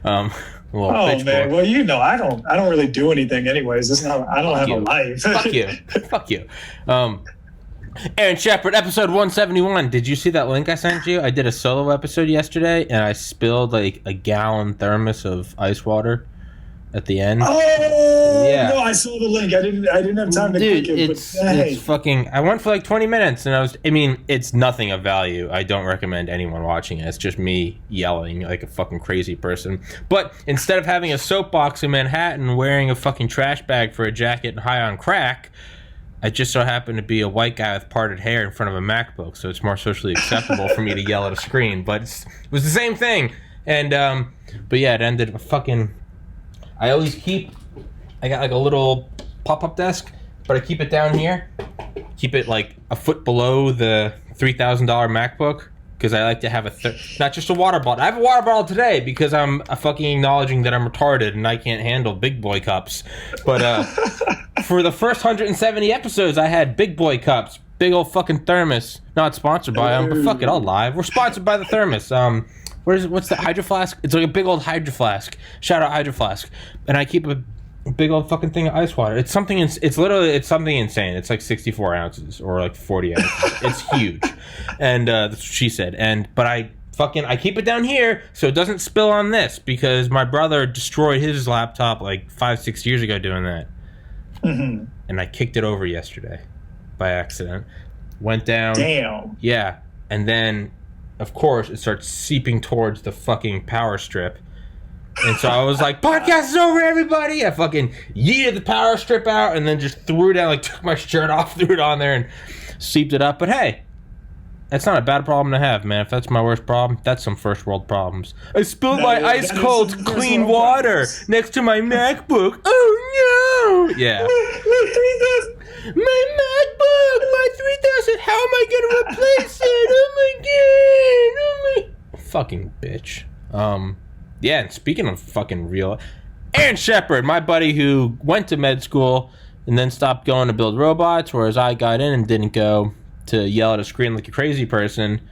Um, Oh man, well I don't really do anything anyways. I don't have a life. Fuck you. Aaron Shepard, episode 171. Did you see that link I sent you? I did a solo episode yesterday, and I spilled like a gallon thermos of ice water at the end. Oh yeah, no, I saw the link. I didn't have time to click it. It's fucking. I went for like 20 minutes, and it's nothing of value. I don't recommend anyone watching it. It's just me yelling like a fucking crazy person. But instead of having a soapbox in Manhattan, wearing a fucking trash bag for a jacket and high on crack, I just so happened to be a white guy with parted hair in front of a MacBook, so it's more socially acceptable for me to yell at a screen. But it was the same thing. And but yeah, it ended fucking. I got like a little pop-up desk, but I keep it down here. Keep it like a foot below the $3,000 MacBook, because I like to have not just a water bottle. I have a water bottle today because I'm fucking acknowledging that I'm retarded and I can't handle big boy cups. But for the first 170 episodes, I had big boy cups, big old fucking thermos. Not sponsored by them, but fuck it, I'll lie. We're sponsored by the thermos. What's the Hydro Flask? It's like a big old Hydro Flask. Shout out Hydro Flask. And I keep a big old fucking thing of ice water. It's something insane. It's like 64 ounces or like 40 ounces. It's huge. And that's what she said. But I keep it down here so it doesn't spill on this, because my brother destroyed his laptop like 5-6 years ago doing that. Mm-hmm. And I kicked it over yesterday by accident. Went down. Damn. Yeah. And then, of course, it starts seeping towards the fucking power strip. And so I was like, podcast is over, everybody. I fucking yeeted the power strip out and then just threw it down, like took my shirt off, threw it on there and seeped it up. But hey, that's not a bad problem to have, man. If that's my worst problem, that's some first world problems. I spilled my ice cold clean water next to my MacBook. Oh no! Yeah. My MacBook, my 3000. How am I gonna replace it? Oh my god! Oh my fucking bitch. Yeah. And speaking of fucking real, Aaron Shepard, my buddy who went to med school and then stopped going to build robots, whereas I got in and didn't go to yell at a screen like a crazy person.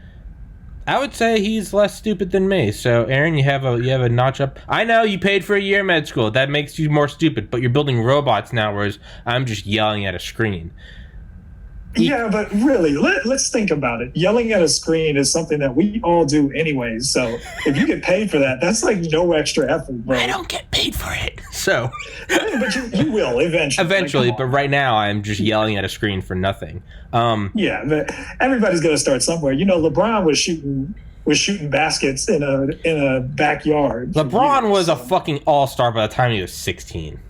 I would say he's less stupid than me. So, Aaron, you have a notch up. I know you paid for a year med school. That makes you more stupid. But you're building robots now, whereas I'm just yelling at a screen. Yeah, but really, let's think about it. Yelling at a screen is something that we all do anyways. So if you get paid for that, that's like no extra effort, bro. I don't get paid for it. So, but you will eventually. Eventually, like, but right now I'm just yelling at a screen for nothing. Yeah, but everybody's gonna start somewhere. You know, LeBron was shooting baskets in a backyard. LeBron was a fucking all-star by the time he was 16.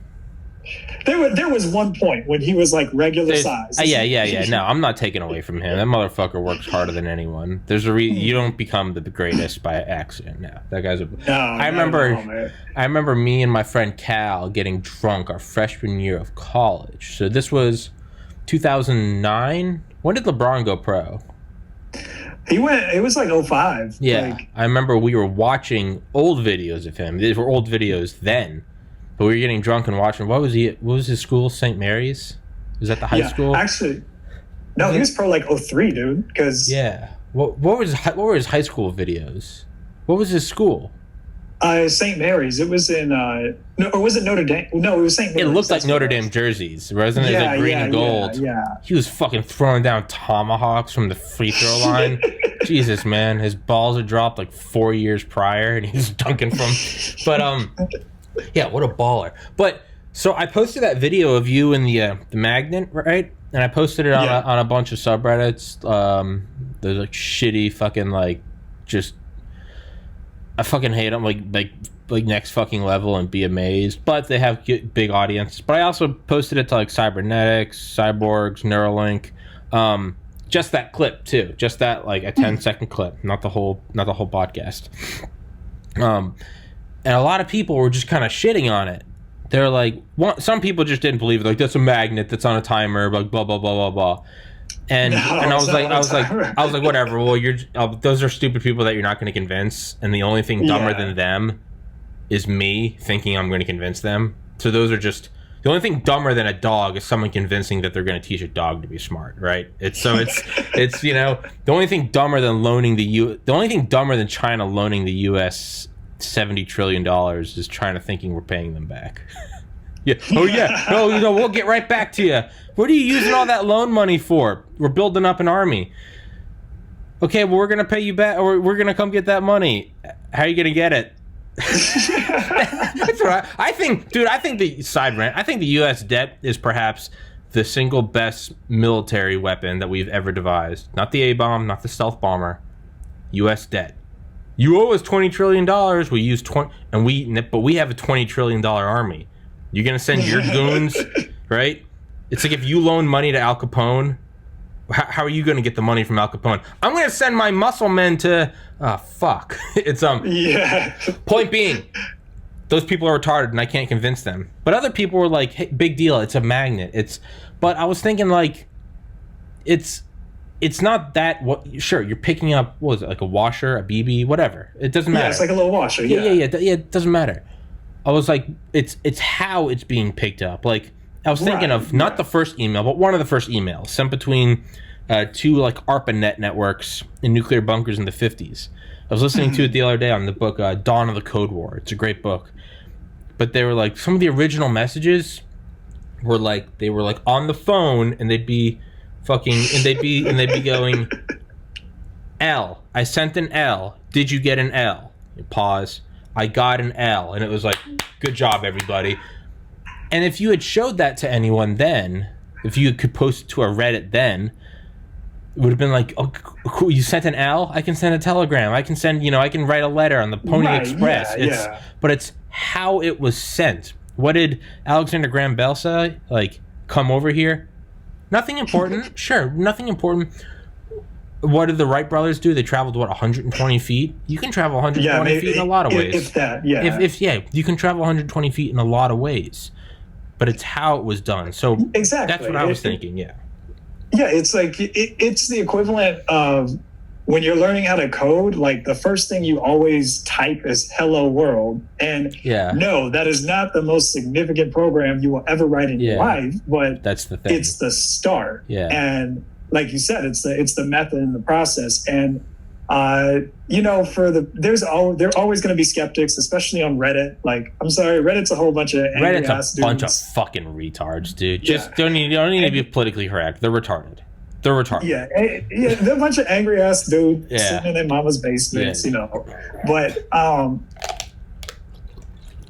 There was one point when he was like regular size. Yeah. No, I'm not taking away from him. That motherfucker works harder than anyone. There's a you don't become the greatest by accident. No, that guy's a. No, I remember me and my friend Cal getting drunk our freshman year of college. So this was 2009. When did LeBron go pro? It was like 2005. Yeah, I remember we were watching old videos of him. These were old videos then. But we were getting drunk and watching. What was his school? St. Mary's? Was that the high school? Actually, no, he was pro like 2003, dude. Because what were his high school videos? What was his school? St. Mary's. It was in or was it Notre Dame? No, it was St. Mary's. It looked like Notre Dame jerseys, wasn't it? Like green and gold. Yeah. He was fucking throwing down tomahawks from the free throw line. Jesus, man, his balls had dropped like 4 years prior, and he was dunking from. But yeah, what a baller. But so I posted that video of you in the magnet, right? And I posted it on a bunch of subreddits. Those like shitty fucking like just I fucking hate them like next fucking level and be amazed. But they have big audiences. But I also posted it to like cybernetics, cyborgs, Neuralink. Just that clip too. Just that like a 10-second clip, not the whole podcast. And a lot of people were just kind of shitting on it. They're like, some people just didn't believe it. Like, that's a magnet that's on a timer, like blah blah blah blah blah. And I was like, whatever. Well, those are stupid people that you're not going to convince. And the only thing dumber than them is me thinking I'm going to convince them. So those are just the only thing dumber than a dog is someone convincing that they're going to teach a dog to be smart, right? It's you know, the only thing dumber than China loaning the U.S. $70 trillion is trying to thinking we're paying them back. Yeah. Oh yeah. No, we'll get right back to you. What are you using all that loan money for? We're building up an army. Okay, well, we're gonna pay you back, or we're gonna come get that money. How are you gonna get it? That's right. I think the U.S. debt is perhaps the single best military weapon that we've ever devised. Not the A-bomb, not the stealth bomber. U.S. debt. You owe us $20 trillion. We use but we have a $20 trillion army. You're gonna send your goons, right? It's like if you loan money to Al Capone. How are you going to get the money from Al Capone? I'm going to send my muscle men to... fuck. It's, Yeah. Point being, those people are retarded and I can't convince them. But other people were like, hey, big deal. It's a magnet. But I was thinking, like, it's not that... Sure, you're picking up, what was it, like a washer, a BB, whatever. It doesn't matter. Yeah, it's like a little washer, Yeah, it doesn't matter. I was like, it's how it's being picked up. Like, I was thinking of not the first email, but one of the first emails sent between two like ARPANET networks in nuclear bunkers in the 50s. I was listening to it the other day on the book Dawn of the Code War. It's a great book. But they were like, some of the original messages were like, they were like on the phone and they'd be going, L, I sent an L. Did you get an L? Pause. I got an L. And it was like, good job, everybody. And if you had showed that to anyone then, if you could post it to a Reddit then, it would have been like, oh, cool, you sent an L? I can send a telegram. I can send, I can write a letter on the Pony Express. But it's how it was sent. What did Alexander Graham Bell say? Like, come over here? Nothing important. Sure, nothing important. What did the Wright brothers do? They traveled, 120 feet? You can travel 120 feet in a lot of ways. If that, yeah. You can travel 120 feet in a lot of ways. But it's how it was done. So exactly. That's what I was thinking, yeah. Yeah, it's like, it's the equivalent of when you're learning how to code, like the first thing you always type is hello world. And no, that is not the most significant program you will ever write in your life, but that's the thing. It's the start. Yeah. And like you said, it's the method and the process. And there are always going to be skeptics, especially on Reddit. Like, I'm sorry, Reddit's a whole bunch of angry ass dudes. Bunch of fucking retards, dude. Just don't need to be politically correct. They're retarded. Yeah, they're a bunch of angry ass dudes sitting in their mama's basements, But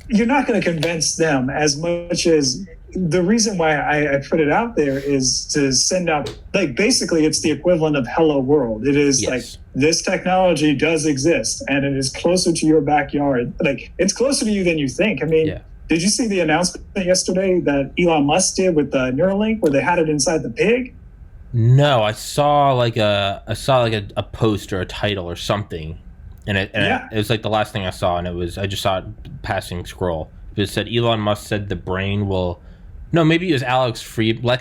you're not going to convince them as much as. The reason why I put it out there is to send out, like, basically it's the equivalent of hello world. It is like, this technology does exist and it is closer to your backyard. Like, it's closer to you than you think. I mean, did you see the announcement yesterday that Elon Musk did with the Neuralink where they had it inside the pig? No, I saw like a post or a title or something. And it was like the last thing I saw, and I just saw it passing scroll. It said Elon Musk said the brain will... No, maybe it was Lex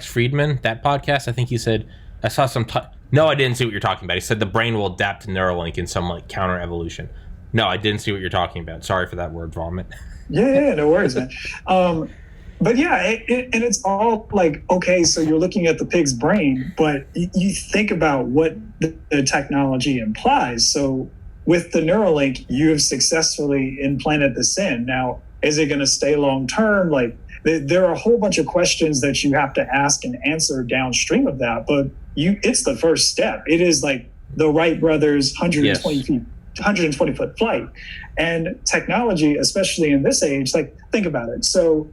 Friedman, that podcast. I think he said, I saw some... No, I didn't see what you're talking about. He said the brain will adapt to Neuralink in some like counter evolution. No, I didn't see what you're talking about. Sorry for that word vomit. Yeah, no worries, man. But yeah, and it's all like, okay, so you're looking at the pig's brain, but you think about what the technology implies. So with the Neuralink, you have successfully implanted this in. Now, is it going to stay long term? Like, there are a whole bunch of questions that you have to ask and answer downstream of that, but it's the first step. It is like the Wright brothers 120 foot flight. And technology, especially in this age, like, think about it. So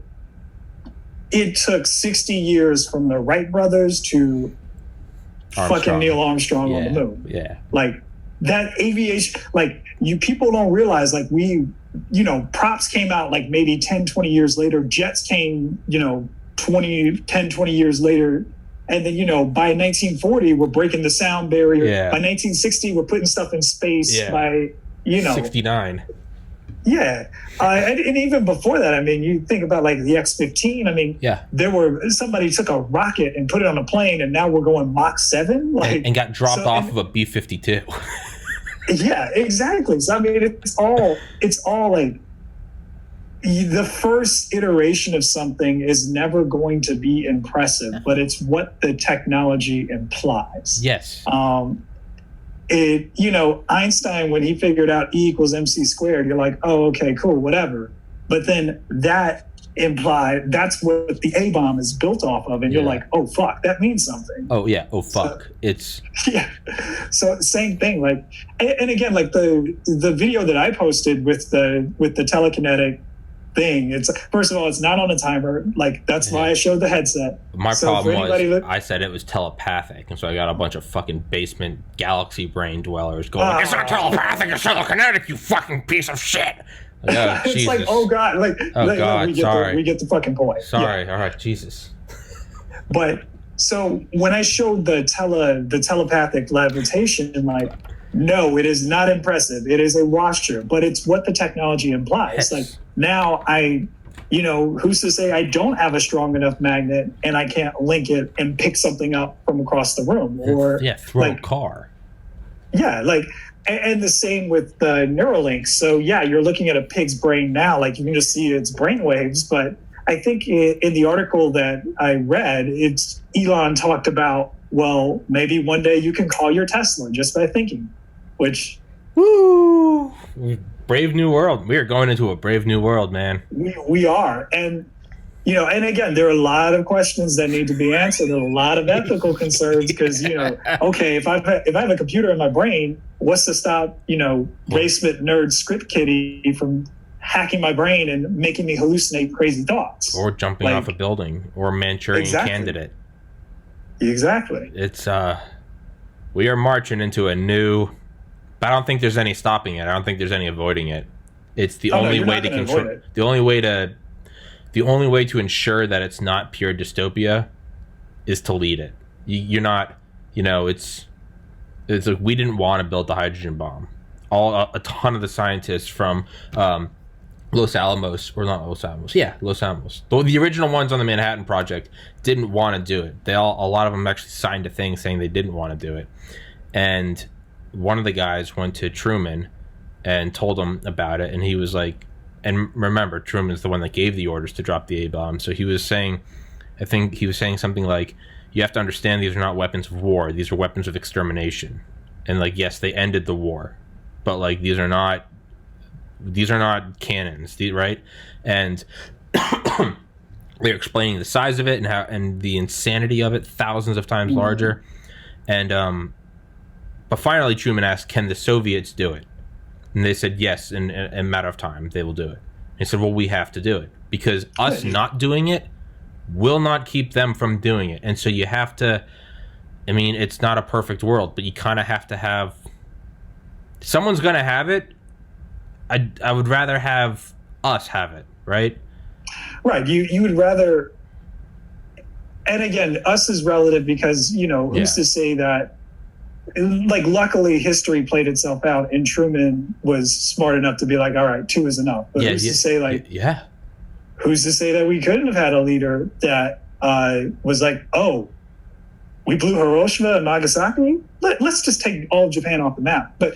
it took 60 years from the Wright brothers to fucking Neil Armstrong on the moon. Yeah. Like, that aviation, like, people don't realize, like, props came out like maybe 10, 20 years later. Jets came, 10, 20 years later. And then, by 1940, we're breaking the sound barrier. Yeah. By 1960, we're putting stuff in space. Yeah. By, 69. Yeah. And even before that, I mean, you think about like the X-15. I mean, somebody took a rocket and put it on a plane, and now we're going Mach 7. Like, and got dropped off of a B-52. Yeah, exactly. So I mean, it's all like the first iteration of something is never going to be impressive, but it's what the technology implies. Yes. Einstein, when he figured out E equals MC squared, you're like, oh, okay, cool, whatever. But then that implied that's what the A bomb is built off of, and you're like, oh fuck, that means something. Oh yeah, oh fuck, so, it's yeah. So same thing, like, and again, like the video that I posted with the telekinetic thing. It's first of all, it's not on a timer. Like that's why I showed the headset. My problem was I said it was telepathic, and so I got a bunch of fucking basement galaxy brain dwellers going, "It's not telepathic, it's telekinetic, you fucking piece of shit." Like, oh, it's like, oh god, we get the fucking point. Sorry, all right, Jesus. But so when I showed the telepathic levitation, like, no, it is not impressive. It is a washer, but it's what the technology implies. Yes. Like now who's to say I don't have a strong enough magnet and I can't link it and pick something up from across the room, or throw a car. Yeah, like. And the same with the Neuralink. So yeah, you're looking at a pig's brain now, like you can just see its brain waves. But I think in the article that I read, Elon talked about, well, maybe one day you can call your Tesla just by thinking, which... Woo! Brave new world. We are going into a brave new world, man. We are. And and again, there are a lot of questions that need to be answered, and a lot of ethical concerns, because, okay, if I have a computer in my brain, what's to stop, basement nerd script kiddie from hacking my brain and making me hallucinate crazy thoughts? Or jumping off a building, or a Manchurian candidate. Exactly. It's, we are marching into a new, but I don't think there's any stopping it. I don't think there's any avoiding it. It's the only way to control it. The only way to ensure that it's not pure dystopia is to lead it. You're not, it's like we didn't want to build the hydrogen bomb. A ton of the scientists from Los Alamos. The original ones on the Manhattan Project didn't want to do it. A lot of them actually signed a thing saying they didn't want to do it. And one of the guys went to Truman and told him about it, and he was like, and remember, Truman's the one that gave the orders to drop the A-bomb. So he was saying, I think he was saying something like, you have to understand these are not weapons of war. These are weapons of extermination. And like, yes, they ended the war, but like, these are not cannons, right? And they're explaining the size of it and the insanity of it, thousands of times larger. And, but finally Truman asked, can the Soviets do it? And they said, yes, in a matter of time, they will do it. He said, well, we have to do it, because us not doing it will not keep them from doing it. And so you have to, it's not a perfect world, but you kind of have to have, someone's going to have it. I would rather have us have it, right? Right. You would rather, and again, us is relative, because, who's to say that, like, luckily history played itself out and Truman was smart enough to be like, all right, 2 is enough. But who's to say, like, who's to say that we couldn't have had a leader that was like, oh, we blew Hiroshima and Nagasaki? Let's just take all of Japan off the map. But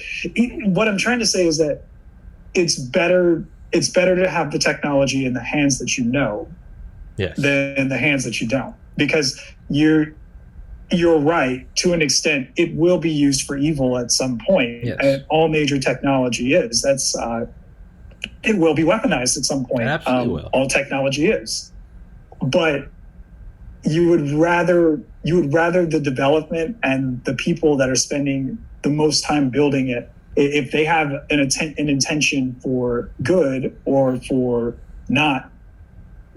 what I'm trying to say is that it's better to have the technology in the hands that you know than the hands that you don't. Because you're right, to an extent, it will be used for evil at some point. Yes. And all major technology is. It will be weaponized at some point. It absolutely will. All technology is. But you would rather the development and the people that are spending the most time building it, if they have an intention for good or for not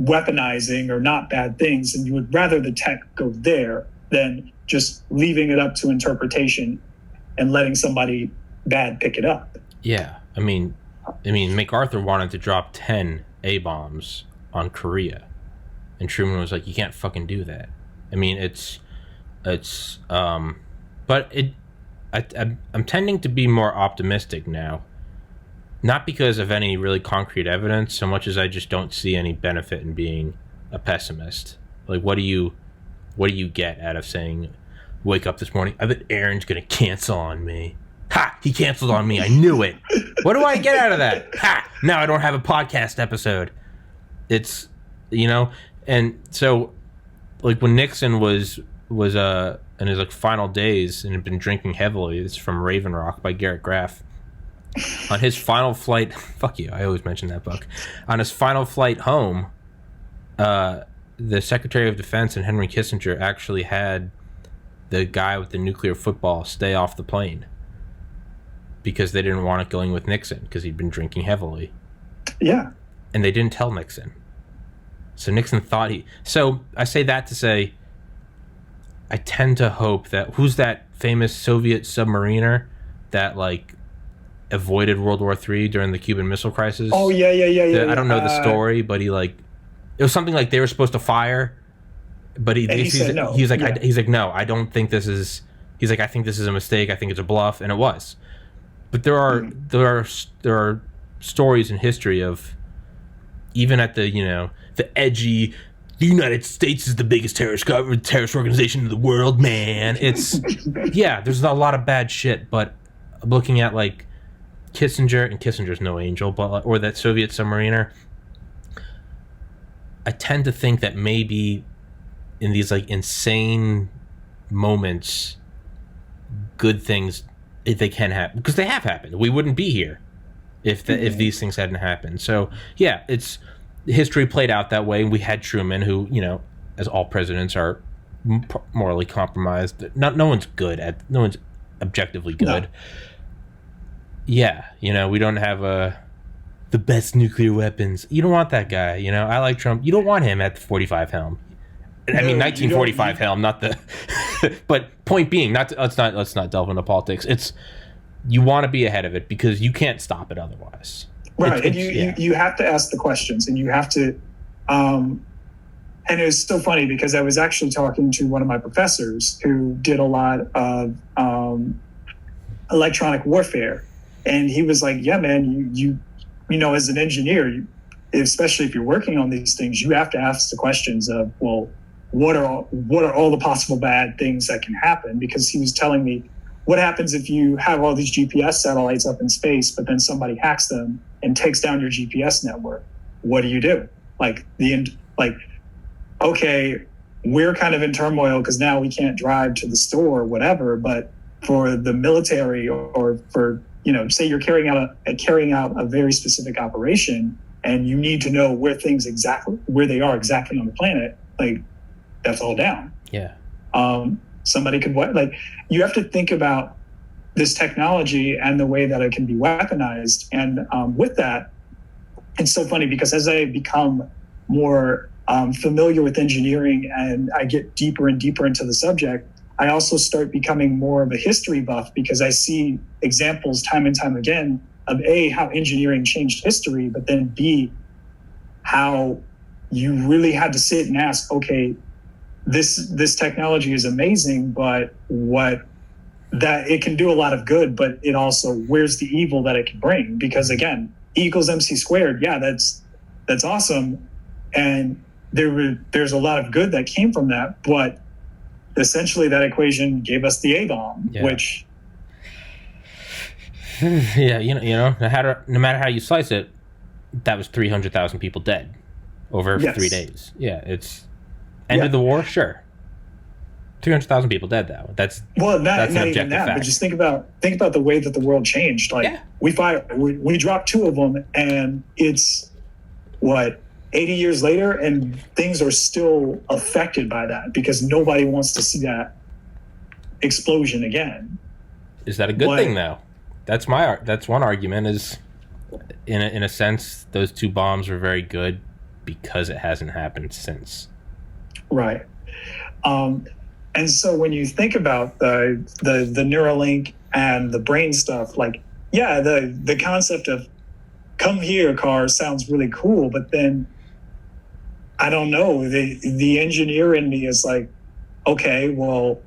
weaponizing or not bad things, and you would rather the tech go there than just leaving it up to interpretation and letting somebody bad pick it up. Yeah. I mean, MacArthur wanted to drop 10 A-bombs on Korea, and Truman was like, you can't fucking do that. But I'm tending to be more optimistic now, not because of any really concrete evidence so much as I just don't see any benefit in being a pessimist. Like, what do you get out of saying, wake up this morning, I bet Aaron's going to cancel on me. Ha! He canceled on me. I knew it. What do I get out of that? Ha! Now I don't have a podcast episode. It's, and so, like, when Nixon was in his like final days and had been drinking heavily. This is from Raven Rock by Garrett Graff. On his final flight, fuck you, I always mention that book. On his final flight home, the Secretary of Defense and Henry Kissinger actually had the guy with the nuclear football stay off the plane because they didn't want it going with Nixon because he'd been drinking heavily. Yeah. And they didn't tell Nixon. So Nixon thought he... So I say that to say, I tend to hope that... Who's that famous Soviet submariner that, like, avoided World War III during the Cuban Missile Crisis? Oh, yeah. I don't know the story, but he, like... It was something like they were supposed to fire, but he said no. He's like, yeah. No, I don't think this is... He's like, I think this is a mistake. I think it's a bluff, and it was. But there are stories in history of, even at the, the edgy, the United States is the biggest terrorist organization in the world, man. It's, yeah, there's a lot of bad shit, but looking at, like, Kissinger, and Kissinger's no angel, but or that Soviet submariner, I tend to think that maybe in these, like, insane moments, good things, if they can happen, because they have happened. We wouldn't be here if these things hadn't happened. So yeah, it's history played out that way. We had Truman, who, as all presidents are morally compromised. No one's objectively good. No. Yeah, we don't have the best nuclear weapons. You don't want that guy. I like Trump. You don't want him at the 45 helm. I mean, 1945 helm, not the. But point being, let's not delve into politics. It's, you want to be ahead of it because you can't stop it otherwise. Right, and you have to ask the questions, and you have to. And it was so funny because I was actually talking to one of my professors who did a lot of electronic warfare, and he was like, "Yeah, man, you as an engineer, especially if you're working on these things, you have to ask the questions of, well, what are all the possible bad things that can happen?" Because he was telling me, what happens if you have all these GPS satellites up in space, but then somebody hacks them and takes down your GPS network? What do you do? Okay, we're kind of in turmoil because now we can't drive to the store or whatever. But for the military or for, say you're carrying out a very specific operation and you need to know where they are exactly on the planet, like, that's all down. Yeah. Somebody could, you have to think about this technology and the way that it can be weaponized. And with that, it's so funny because as I become more familiar with engineering and I get deeper and deeper into the subject, I also start becoming more of a history buff because I see examples time and time again of A, how engineering changed history, but then B, how you really had to sit and ask, okay, this technology is amazing, but that it can do a lot of good, but it also, where's the evil that it can bring? Because again, E = MC squared. Yeah, that's awesome. And there's a lot of good that came from that, but essentially that equation gave us the A-bomb, which... Yeah, no matter how you slice it, that was 300,000 people dead over 3 days. Yeah, it's... Ended the war? Sure. 300,000 people dead, though. That's not even that, fact. But just think about the way that the world changed. Like, we dropped 2 of them, and it's, 80 years later, and things are still affected by that because nobody wants to see that explosion again. Is that a good thing, though? That's one argument. Is in a sense, those 2 bombs were very good because it hasn't happened since. Right. And so when you think about the Neuralink and the brain stuff, the concept of come here car sounds really cool, but then I don't know, the engineer in me is like, okay, well,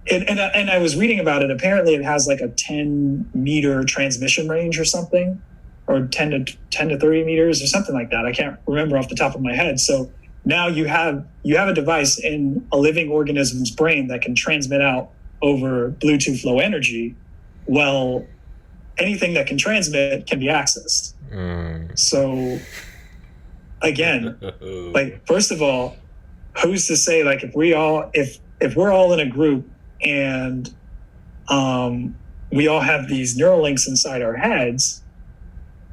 and I was reading about it. Apparently it has like a 10-meter transmission range or something, or 10 to 30 meters or something like that. I can't remember off the top of my head. So now you have a device in a living organism's brain that can transmit out over Bluetooth Low Energy. Well, anything that can transmit can be accessed. So again, first of all, who's to say, if if we're all in a group and we all have these neural links inside our heads,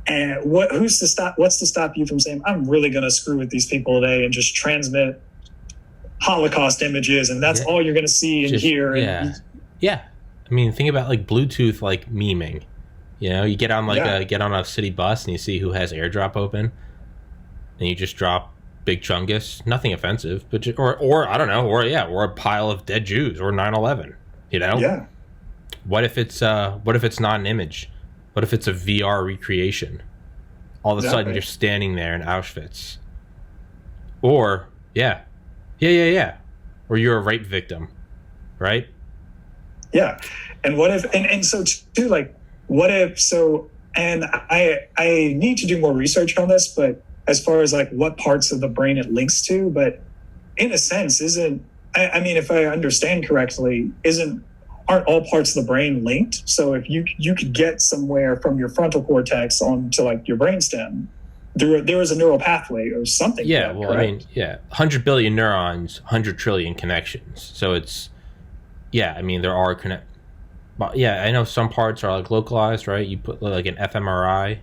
and what's to stop you from saying, I'm really going to screw with these people today and just transmit Holocaust images, and that's all you're going to see and hear. Yeah. I mean, think about like Bluetooth, like memeing. You know, you get on a city bus and you see who has AirDrop open, and you just drop Big Chungus. Nothing offensive, but or I don't know, or a pile of dead Jews or 9/11. You know, yeah. What if it's not an image? What if it's a VR recreation? All of a sudden, you're standing there in Auschwitz, or or you're a rape victim, right? Yeah, and what if and so too, like, what if so? And I need to do more research on this, but as far as like what parts of the brain it links to, but in a sense, I mean, if I understand correctly, aren't all parts of the brain linked? So if you could get somewhere from your frontal cortex onto like your brainstem, there is a neural pathway or something. Yeah, well, correct? I mean, 100 billion neurons, 100 trillion connections. So it's, I mean, there are but I know some parts are like localized, right? You put like an fMRI,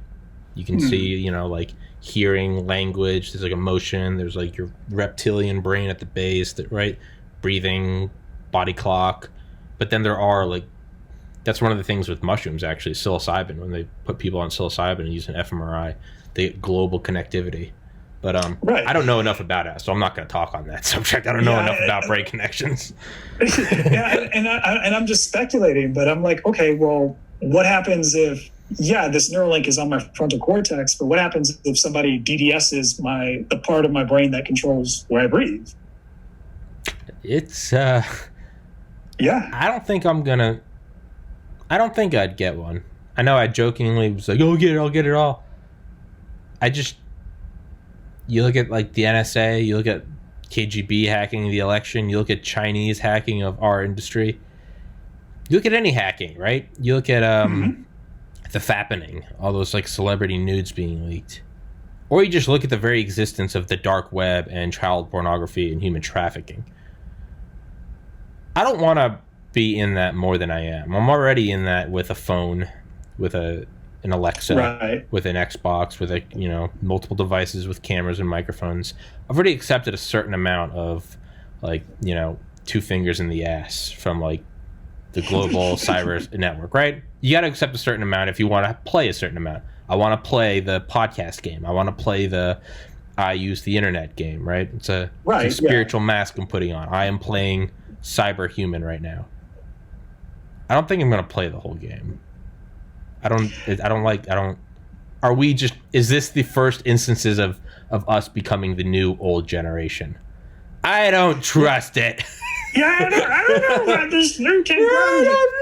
you can see, you know, like hearing, language, there's like emotion, there's like your reptilian brain at the base, right? Breathing, body clock. But then there are like, that's one of the things with mushrooms, actually, psilocybin. When they put people on psilocybin and use an fMRI, they get global connectivity. But I don't know enough about it, so I'm not going to talk on that subject. I don't know enough about brain connections. and I'm just speculating, but I'm like, okay, well, what happens if, this Neuralink is on my frontal cortex, but what happens if somebody DDS's the part of my brain that controls where I breathe? It's, I don't think I'd get one. I know I jokingly was like, I'll get it all. You look at like the NSA, you look at KGB hacking the election, you look at Chinese hacking of our industry. You look at any hacking, right? You look at the fappening, all those like celebrity nudes being leaked. Or you just look at the very existence of the dark web and child pornography and human trafficking. I don't want to be in that more than I am. I'm already in that with a phone, with an Alexa, with an Xbox, with multiple devices with cameras and microphones. I've already accepted a certain amount of, like, 2 fingers in the ass from like the global cyber network, right? You got to accept a certain amount if you want to play a certain amount. I want to play the podcast game. I want to play I use the internet game, right? It's a spiritual mask I'm putting on. I am playing cyber human right now. I don't think I'm going to play the whole game. Is this the first instances of us becoming the new old generation? I don't trust it. I don't know about this new technology. I don't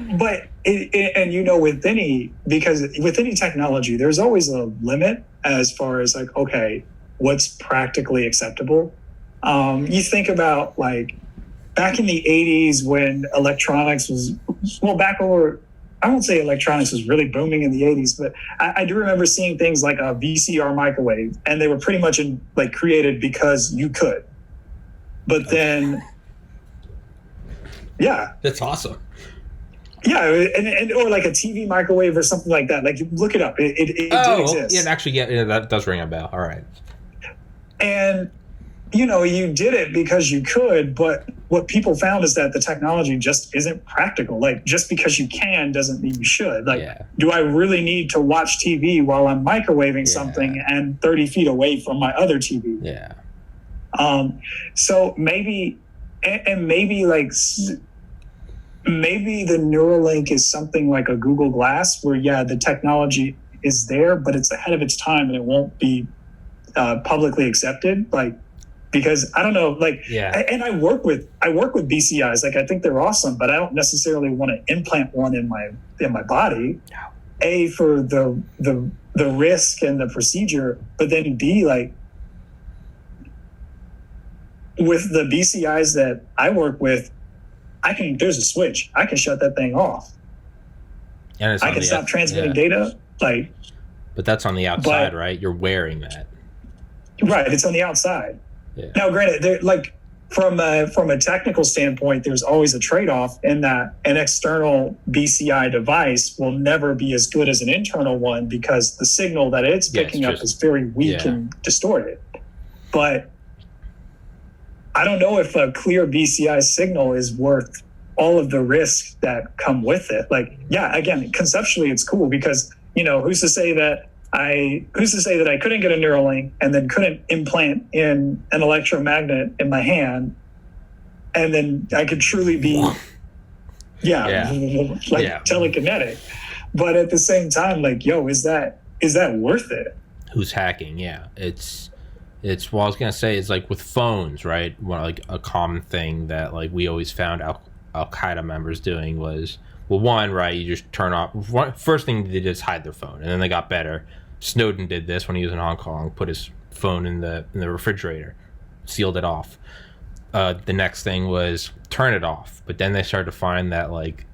know. But with any technology, there's always a limit as far as like, okay, what's practically acceptable. You think about like back in the 80s when electronics was I won't say electronics was really booming in the 80s, but I do remember seeing things like a VCR microwave, and they were pretty much created because you could. But then, that's awesome. Yeah, and or like a TV microwave or something like that. Like, look it up. It did exist. Yeah, actually, that does ring a bell. All right. And you did it because you could, but what people found is that the technology just isn't practical. Like, just because you can doesn't mean you should. Like, do I really need to watch TV while I'm microwaving something and 30 feet away from my other TV? Yeah. So maybe the Neuralink is something like a Google Glass where, the technology is there, but it's ahead of its time and it won't be publicly accepted. Like, because I don't know, and I work with BCIs. Like, I think they're awesome, but I don't necessarily want to implant one in my body. A, for the risk and the procedure, but then B, like, with the BCIs that I work with, there's a switch. I can shut that thing off. And I can stop transmitting data. Like, but that's on the outside, right? You're wearing that. Right. It's on the outside. Yeah. Now, granted, from a technical standpoint, there's always a trade-off in that an external BCI device will never be as good as an internal one because the signal that it's picking up is very weak and distorted. But I don't know if a clear BCI signal is worth all of the risks that come with it. Like, yeah, again, conceptually it's cool because, who's to say that I couldn't get a Neuralink and then couldn't implant in an electromagnet in my hand, and then I could truly be, telekinetic. But at the same time, like, is that worth it? Who's hacking? Yeah, it's. Well, I was gonna say is like with phones, right? Like a common thing that like we always found Al Qaeda members doing was, well, one, right, you just turn off. First thing they did is hide their phone, and then they got better. Snowden did this when he was in Hong Kong, put his phone in the refrigerator, sealed it off. The next thing was turn it off, but then they started to find that like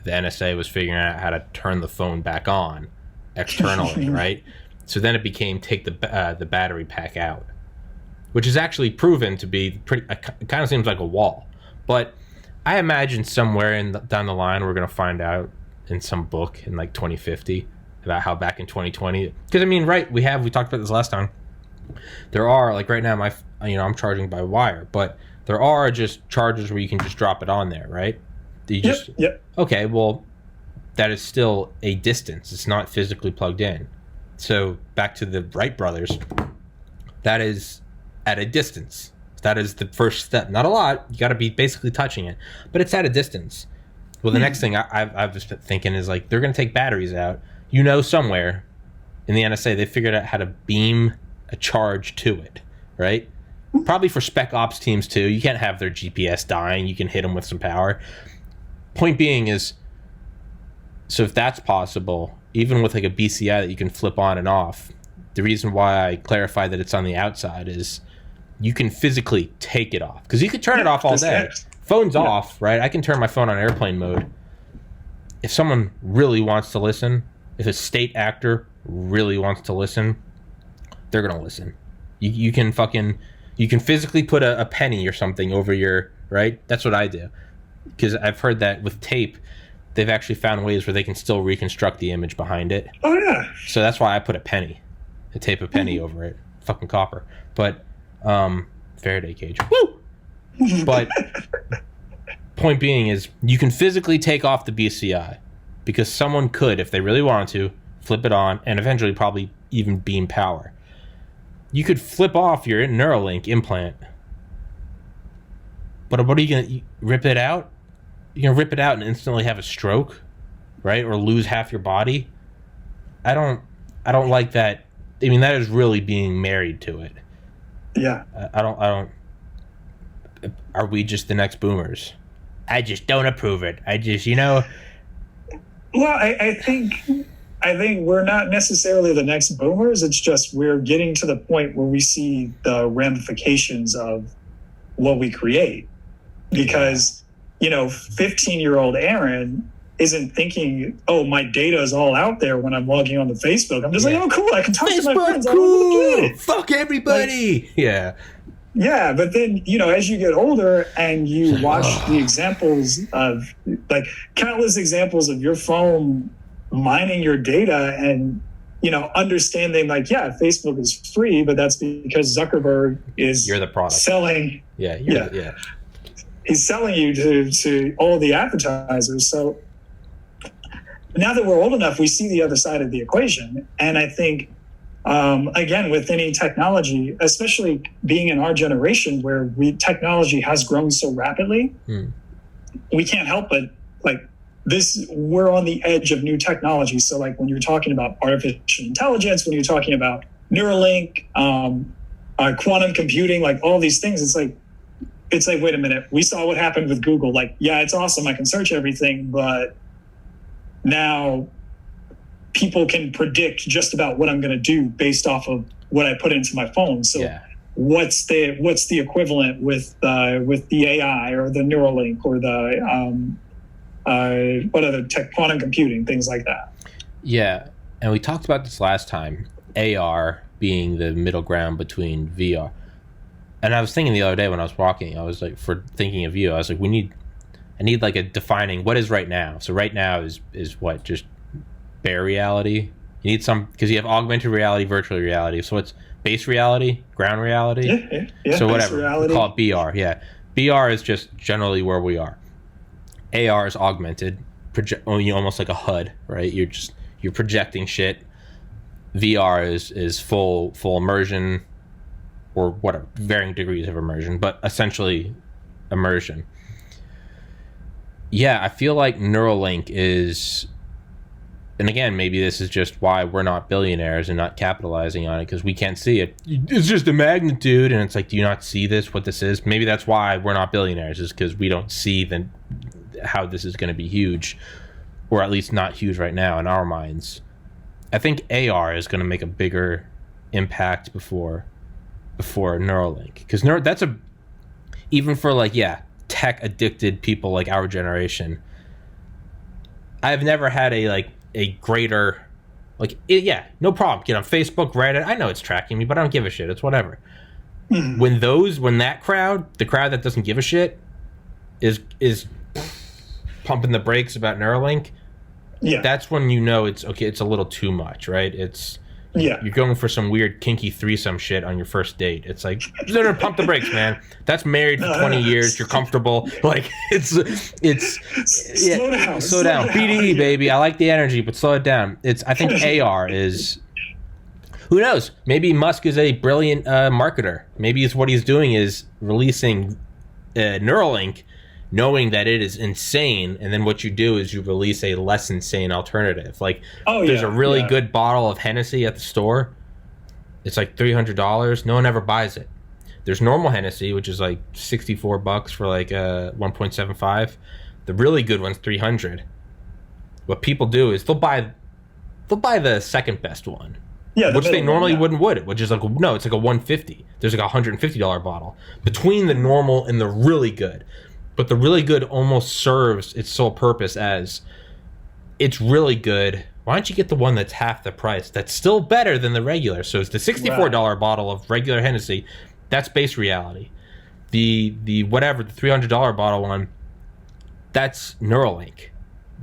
the NSA was figuring out how to turn the phone back on externally, right? So then it became take the battery pack out, which is actually proven to be pretty. It kind of seems like a wall, but I imagine somewhere down the line we're gonna find out in some book in like 2050 about how back in 2020, because I mean, right? We talked about this last time. There are like right now I'm charging by wire, but there are just chargers where you can just drop it on there, right? Yep. Okay, well, that is still a distance. It's not physically plugged in. So back to the Wright brothers, that is at a distance. That is the first step. Not a lot. You got to be basically touching it, but it's at a distance. Well, the next thing I've just been thinking is like they're going to take batteries out. Somewhere in the NSA, they figured out how to beam a charge to it, right? Probably for spec ops teams too. You can't have their GPS dying. You can hit them with some power. Point being is, so if that's possible, even with like a BCI that you can flip on and off, the reason why I clarified that it's on the outside is you can physically take it off. Because you could turn it off all day. Phone's off, right? I can turn my phone on airplane mode. If someone really wants to listen, if a state actor really wants to listen, they're going to listen. You can physically put a penny or something over your, right? That's what I do. Because I've heard that with tape, they've actually found ways where they can still reconstruct the image behind it. Oh, yeah. So that's why I put a tape a penny over it. Fucking copper. But, Faraday cage. Woo! But, point being is, you can physically take off the BCI. Because someone could, if they really wanted to, flip it on and eventually probably even beam power. You could flip off your Neuralink implant. But what are you going to rip it out? You're going to rip it out and instantly have a stroke, right? Or lose half your body. I don't like that. I mean, that is really being married to it. Yeah. I don't. Are we just the next boomers? I just don't approve it. Well, I think we're not necessarily the next boomers. It's just we're getting to the point where we see the ramifications of what we create. Because, 15-year-old Aaron isn't thinking, oh, my data is all out there when I'm logging on to Facebook. I'm just like, oh, cool, I can talk to my friends. Cool. Fuck everybody. Like, yeah. Yeah, but then, as you get older and you watch the examples of, like, countless examples of your phone mining your data and, understanding, like, yeah, Facebook is free, but that's because Zuckerberg is you're the product selling. Yeah. He's selling you to all the advertisers. So now that we're old enough, we see the other side of the equation. And I think, again, with any technology, especially being in our generation where technology has grown so rapidly, we can't help but like this, we're on the edge of new technology. So like when you're talking about artificial intelligence, when you're talking about Neuralink, quantum computing, like all these things, it's like, wait a minute, we saw what happened with Google. Like, yeah, it's awesome. I can search everything, but now people can predict just about what I'm going to do based off of what I put into my phone. So what's the equivalent with the AI or the Neuralink or the what other quantum computing, things like that. Yeah. And we talked about this last time, AR being the middle ground between VR. And I was thinking the other day when I was walking, I was like, for thinking of you, I was like, I need like a defining what is right now. So right now is what, just bare reality. You need some, because you have augmented reality, virtual reality. So it's base reality, ground reality. Yeah. So whatever, reality. we call it BR. Yeah, BR is just generally where we are. AR is augmented, almost like a HUD, right? You're projecting shit. VR is full immersion, or whatever, varying degrees of immersion, but essentially immersion. Yeah, I feel like Neuralink is, and again, maybe this is just why we're not billionaires and not capitalizing on it, because we can't see it. It's just a magnitude, and it's like, do you not see this, what this is? Maybe that's why we're not billionaires, is because we don't see how this is going to be huge, or at least not huge right now in our minds. I think AR is going to make a bigger impact before Neuralink, because that's even for like, yeah, tech addicted people like our generation. I've never had a greater, like, yeah, no problem. Get on Facebook, Reddit. I know it's tracking me, but I don't give a shit. It's whatever. When that crowd, the crowd that doesn't give a shit, is pumping the brakes about Neuralink, that's when you know it's okay. It's a little too much, right? You're going for some weird kinky threesome shit on your first date. It's like, no, pump the brakes, man. That's married for 20 years. You're comfortable. Like, slow down. BDE, baby. I like the energy, but slow it down. I think AR is, who knows? Maybe Musk is a brilliant marketer. Maybe what he's doing is releasing Neuralink, knowing that it is insane, and then what you do is you release a less insane alternative. Like, there's a really good bottle of Hennessy at the store. It's like $300. No one ever buys it. There's normal Hennessy, which is like $64 for like 1.75. The really good one's $300. What people do is they'll buy the second best one. Yeah, which they normally wouldn't, which is like, no, it's like a $150. There's like a $150 bottle between the normal and the really good. But the really good almost serves its sole purpose as, it's really good. Why don't you get the one that's half the price? That's still better than the regular. So it's the $64 bottle of regular Hennessy. That's base reality. The $300 bottle one, that's Neuralink.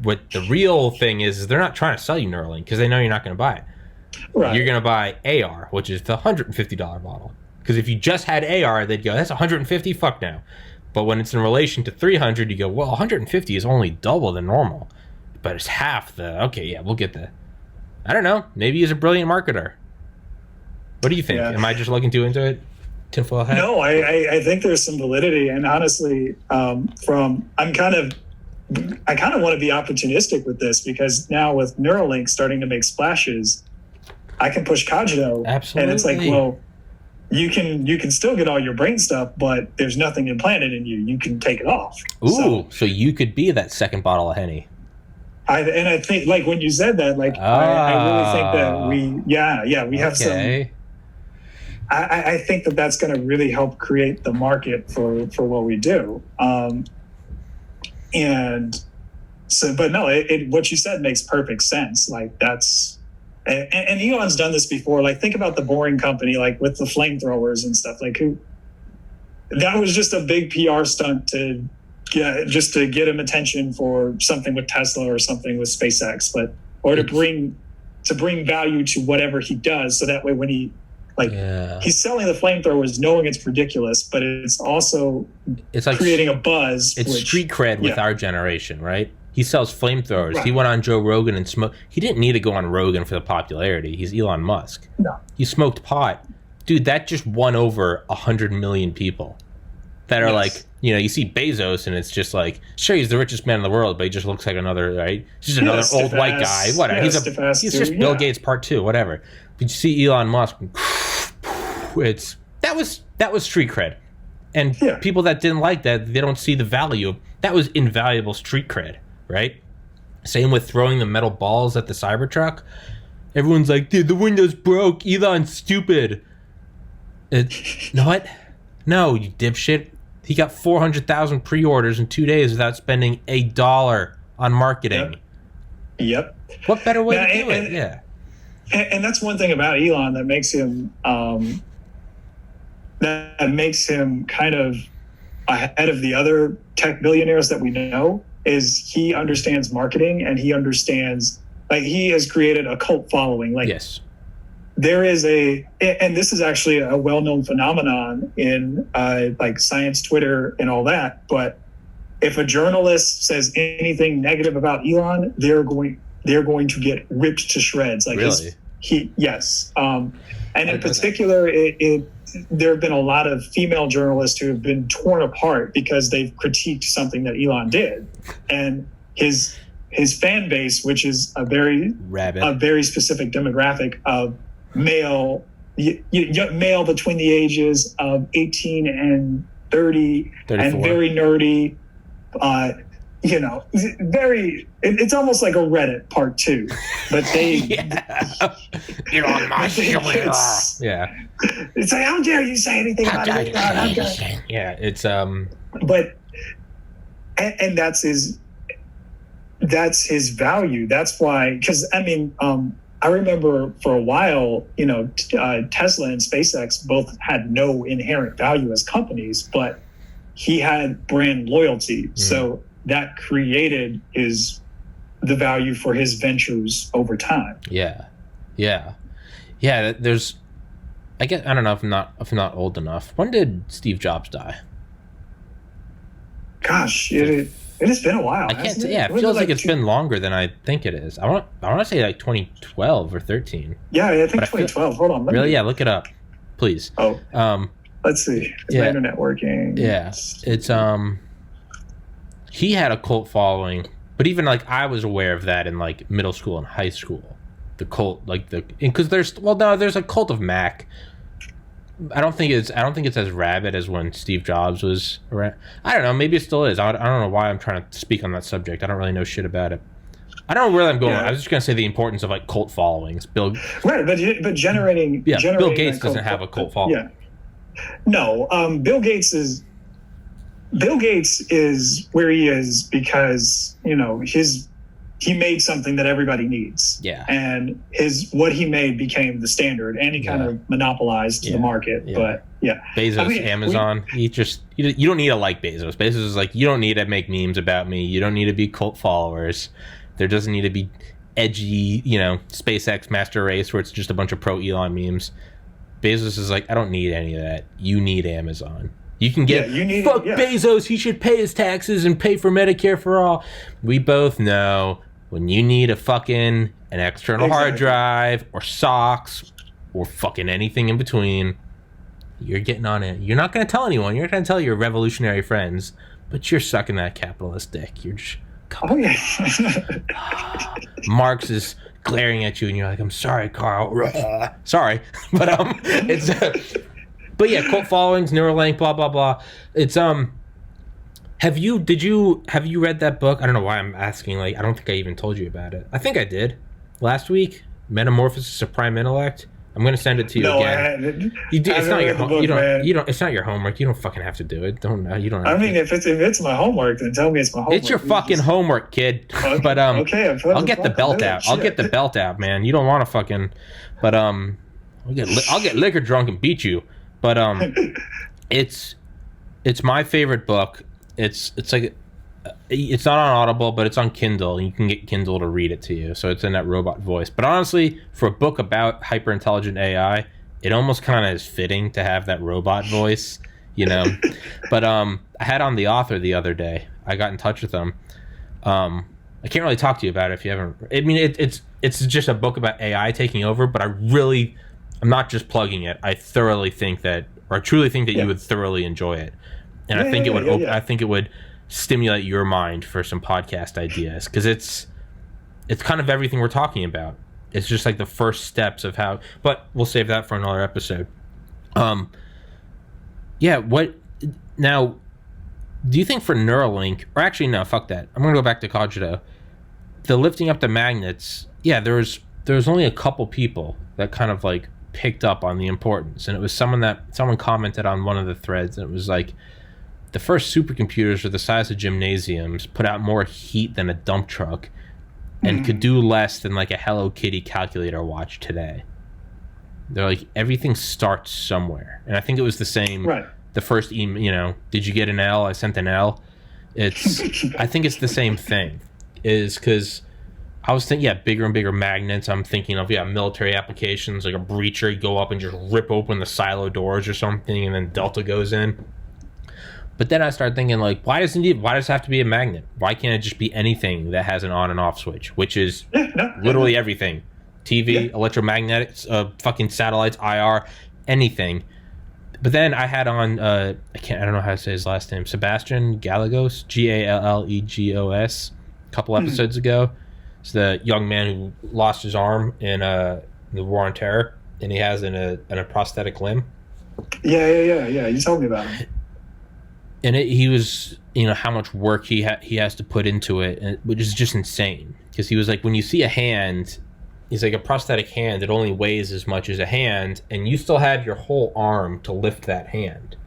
What the real thing is they're not trying to sell you Neuralink because they know you're not going to buy it. Right. You're going to buy AR, which is the $150 bottle. Because if you just had AR, they'd go, that's $150? Fuck no. But when it's in relation to 300, you go, well, 150 is only double the normal, but it's half the. Okay, yeah, we'll get the. I don't know. Maybe he's a brilliant marketer. What do you think? Yeah. Am I just looking too into it? Tinfoil hat? No, I think there's some validity, and honestly, I kind of want to be opportunistic with this, because now with Neuralink starting to make splashes, I can push Cogito. Absolutely. And it's like, well, you can still get all your brain stuff, but there's nothing implanted in you. You can take it off. Ooh, so you could be that second bottle of Henny. I think, like, when you said that, like, I really think that we have some. I think that's going to really help create the market for what we do. And so, but no, what you said makes perfect sense. Like, that's. And Elon's done this before. Like, think about the Boring Company, like with the flamethrowers and stuff. Like, that was just a big PR stunt to get him attention for something with Tesla or something with SpaceX, to bring value to whatever he does. So that way, when he's selling the flamethrowers, knowing it's ridiculous, but it's also like creating a buzz. It's street cred with our generation, right? He sells flamethrowers. Right. He went on Joe Rogan and smoked. He didn't need to go on Rogan for the popularity. He's Elon Musk. No. He smoked pot. Dude, that just won over 100 million people that are like, you see Bezos and it's just like, sure, he's the richest man in the world, but he just looks like another, right? He's just another old white guy. Whatever. He's just Bill Gates part 2, whatever. But you see Elon Musk, that was street cred. And people that didn't like that, they don't see the value. That was invaluable street cred. Right? Same with throwing the metal balls at the Cybertruck. Everyone's like, dude, the window's broke. Elon's stupid. What? No, you dipshit. He got 400,000 pre-orders in 2 days without spending $1 on marketing. Yep. What better way to do it? And that's one thing about Elon that makes him that makes him kind of ahead of the other tech billionaires that we know is he understands marketing, and he understands, like, he has created a cult following. Like, yes, there is and this is actually a well-known phenomenon in like science Twitter and all that. But if a journalist says anything negative about Elon, they're going to get ripped to shreds. Like, really? Yes. And in particular, there have been a lot of female journalists who have been torn apart because they've critiqued something that Elon did, and his fan base, which is a very specific demographic of male between the ages of 18 and 30, 34. And very nerdy. It's almost like a Reddit part 2, but they Elon Musk. Yeah, it's like, how dare you say anything about it? Yeah, it's but and that's his value. That's why, because I mean, I remember for a while, Tesla and SpaceX both had no inherent value as companies, but he had brand loyalty. So that created the value for his ventures over time. Yeah. There's, I don't know if I'm not old enough. When did Steve Jobs die? Gosh, it has been a while. I can't say. Yeah, it feels like it's been longer than I think it is. I want to say like 2012 or 13. Yeah, I think 2012. Hold on. Really? Yeah, look it up, please. Oh. Let's see. My internet working? Yeah, it's he had a cult following, but even like I was aware of that in like middle school and high school. The cult, because there's a cult of Mac. I don't think it's as rabid as when Steve Jobs was around. I don't know. Maybe it still is. I don't know why I'm trying to speak on that subject. I don't really know shit about it. I don't know where I'm going. I was just going to say the importance of like cult followings. Right, but generating. Bill Gates doesn't have a cult following. Yeah. No, Bill Gates is where he is because he made something that everybody needs. Yeah. And what he made became the standard, and he kind of monopolized the market. Yeah. But yeah. Bezos, Amazon, you don't need to like Bezos. Bezos is like, you don't need to make memes about me. You don't need to be cult followers. There doesn't need to be edgy, SpaceX master race where it's just a bunch of pro Elon memes. Bezos is like, I don't need any of that. You need Amazon. You can get Bezos. He should pay his taxes and pay for Medicare for all. We both know when you need an external hard drive or socks or fucking anything in between, you're getting on it. You're not going to tell anyone. You're not going to tell your revolutionary friends, but you're sucking that capitalist dick. You're just... Oh, yeah. Marx is glaring at you and you're like, I'm sorry, Carl. Sorry. But it's but yeah, cult followings, Neuralink, blah blah blah. It's have you read that book? I don't know why I'm asking, like, I don't think I even told you about it. I think I did last week. Metamorphosis of Prime Intellect. I'm gonna send it to you again. It's not your homework. It's not your homework. You don't fucking have to do it. You don't. If it's my homework, then tell me it's my homework. It's your fucking homework, kid. Okay, but okay, I'll get the belt out. I'll get the belt out, man. You don't want to fucking. But I'll get liquor drunk and beat you. But it's my favorite book. It's like. It's not on Audible, but it's on Kindle. You can get Kindle to read it to you, so it's in that robot voice. But honestly, for a book about hyper-intelligent AI, it almost kind of is fitting to have that robot voice, But I had on the author the other day. I got in touch with him. I can't really talk to you about it if you haven't. I mean, it's just a book about AI taking over, but I'm not just plugging it. I truly think that you would thoroughly enjoy it, and I think it would. I think it would stimulate your mind for some podcast ideas, because it's kind of everything we're talking about. It's just like the first steps of how, but we'll save that for another episode. What now, do you think for Neuralink, or actually no, fuck that, I'm gonna go back to Cogito, the lifting up the magnets, there's only a couple people that kind of like picked up on the importance, and it was someone commented on one of the threads, and it was like, the first supercomputers were the size of gymnasiums, put out more heat than a dump truck, and could do less than like a Hello Kitty calculator watch today. They're like, everything starts somewhere. And I think it was the same. Right. The first email, you know, did you get an L? I sent an L. It's, I think it's the same thing. Is because I was thinking, bigger and bigger magnets. I'm thinking of, military applications, like a breacher. You go up and just rip open the silo doors or something, and then Delta goes in. But then I started thinking, like, why does it have to be a magnet? Why can't it just be anything that has an on and off switch, which is literally everything? TV, electromagnetics, fucking satellites, IR, anything. But then I had on, I don't know how to say his last name, Sebastian Gallegos, Gallegos, a couple episodes ago. It's the young man who lost his arm in the War on Terror, and he has a prosthetic limb. Yeah. You told me about it. And he was, how much work he has to put into it, which is just insane. Because he was like, when you see a hand, he's like, a prosthetic hand, it only weighs as much as a hand, and you still have your whole arm to lift that hand.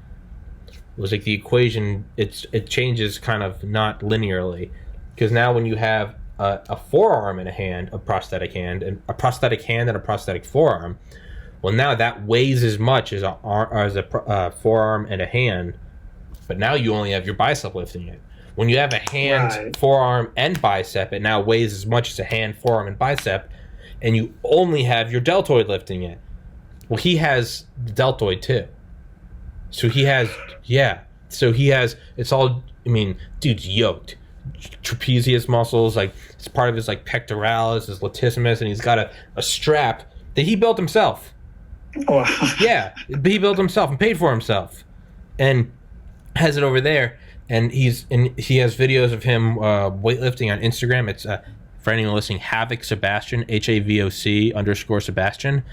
It was like the equation, it changes kind of not linearly. Because now when you have a forearm and a hand, a prosthetic hand and a prosthetic forearm, well, now that weighs as much as a forearm and a hand. But now you only have your bicep lifting it. When you have a hand, forearm, and bicep, it now weighs as much as a hand, forearm, and bicep, and you only have your deltoid lifting it. Well, he has the deltoid too. So he has, it's all, dude's yoked. Trapezius muscles, like, it's part of his, like, pectoralis, his latissimus, and he's got a strap that he built himself. Wow. Yeah, he built himself and paid for himself. And has it over there, and he has videos of him weightlifting on Instagram. It's for anyone listening, Havoc Sebastian, HAVOC _Sebastian,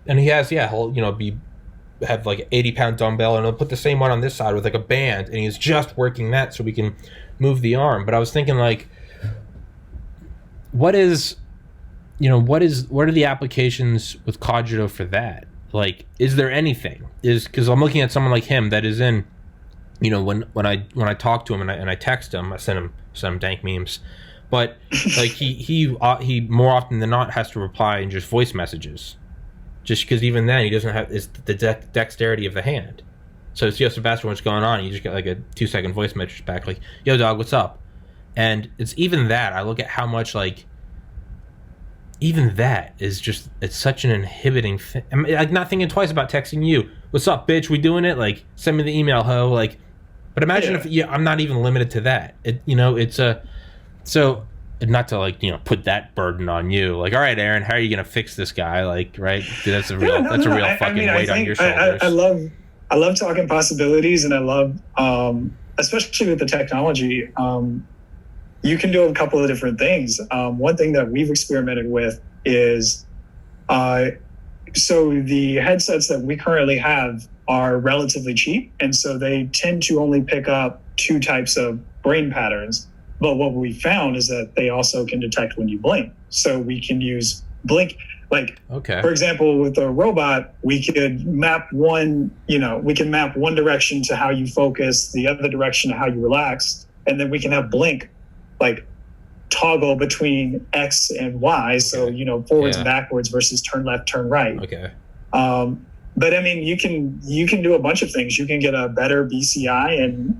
and he has he'll have like an 80-pound dumbbell, and he'll put the same one on this side with like a band, and he's just working that so we can move the arm. But I was thinking, like, what are the applications with Cogito for that? Like, is there anything? Because I'm looking at someone like him that is in. When I talk to him and I text him, I send him some dank memes, but like he more often than not has to reply in just voice messages, just because even then he doesn't have the dexterity of the hand. So it's, yo, Sebastian, what's going on? And you just get like a 2-second voice message back, like, yo, dog, what's up? And it's even that I look at how much, like, even that is just, it's such an inhibiting thing. I'm like not thinking twice about texting you. What's up, bitch? We doing it? Like, send me the email, ho. Like, but imagine if I'm not even limited to that. It's so not to, like, put that burden on you. Like, all right, Aaron, how are you gonna fix this guy? Like, right? That's a real fucking weight on your shoulders. I love talking possibilities, and I love, especially with the technology. You can do a couple of different things. One thing that we've experimented with is, so the headsets that we currently have are relatively cheap, and so they tend to only pick up 2 types of brain patterns. But what we found is that they also can detect when you blink. So we can use blink, like, for example, with a robot, we could map one direction to how you focus, the other direction to how you relax, and then we can have blink, like, toggle between X and Y. So, forwards and backwards versus turn left, turn right. Okay. But you can do a bunch of things. You can get a better BCI, and,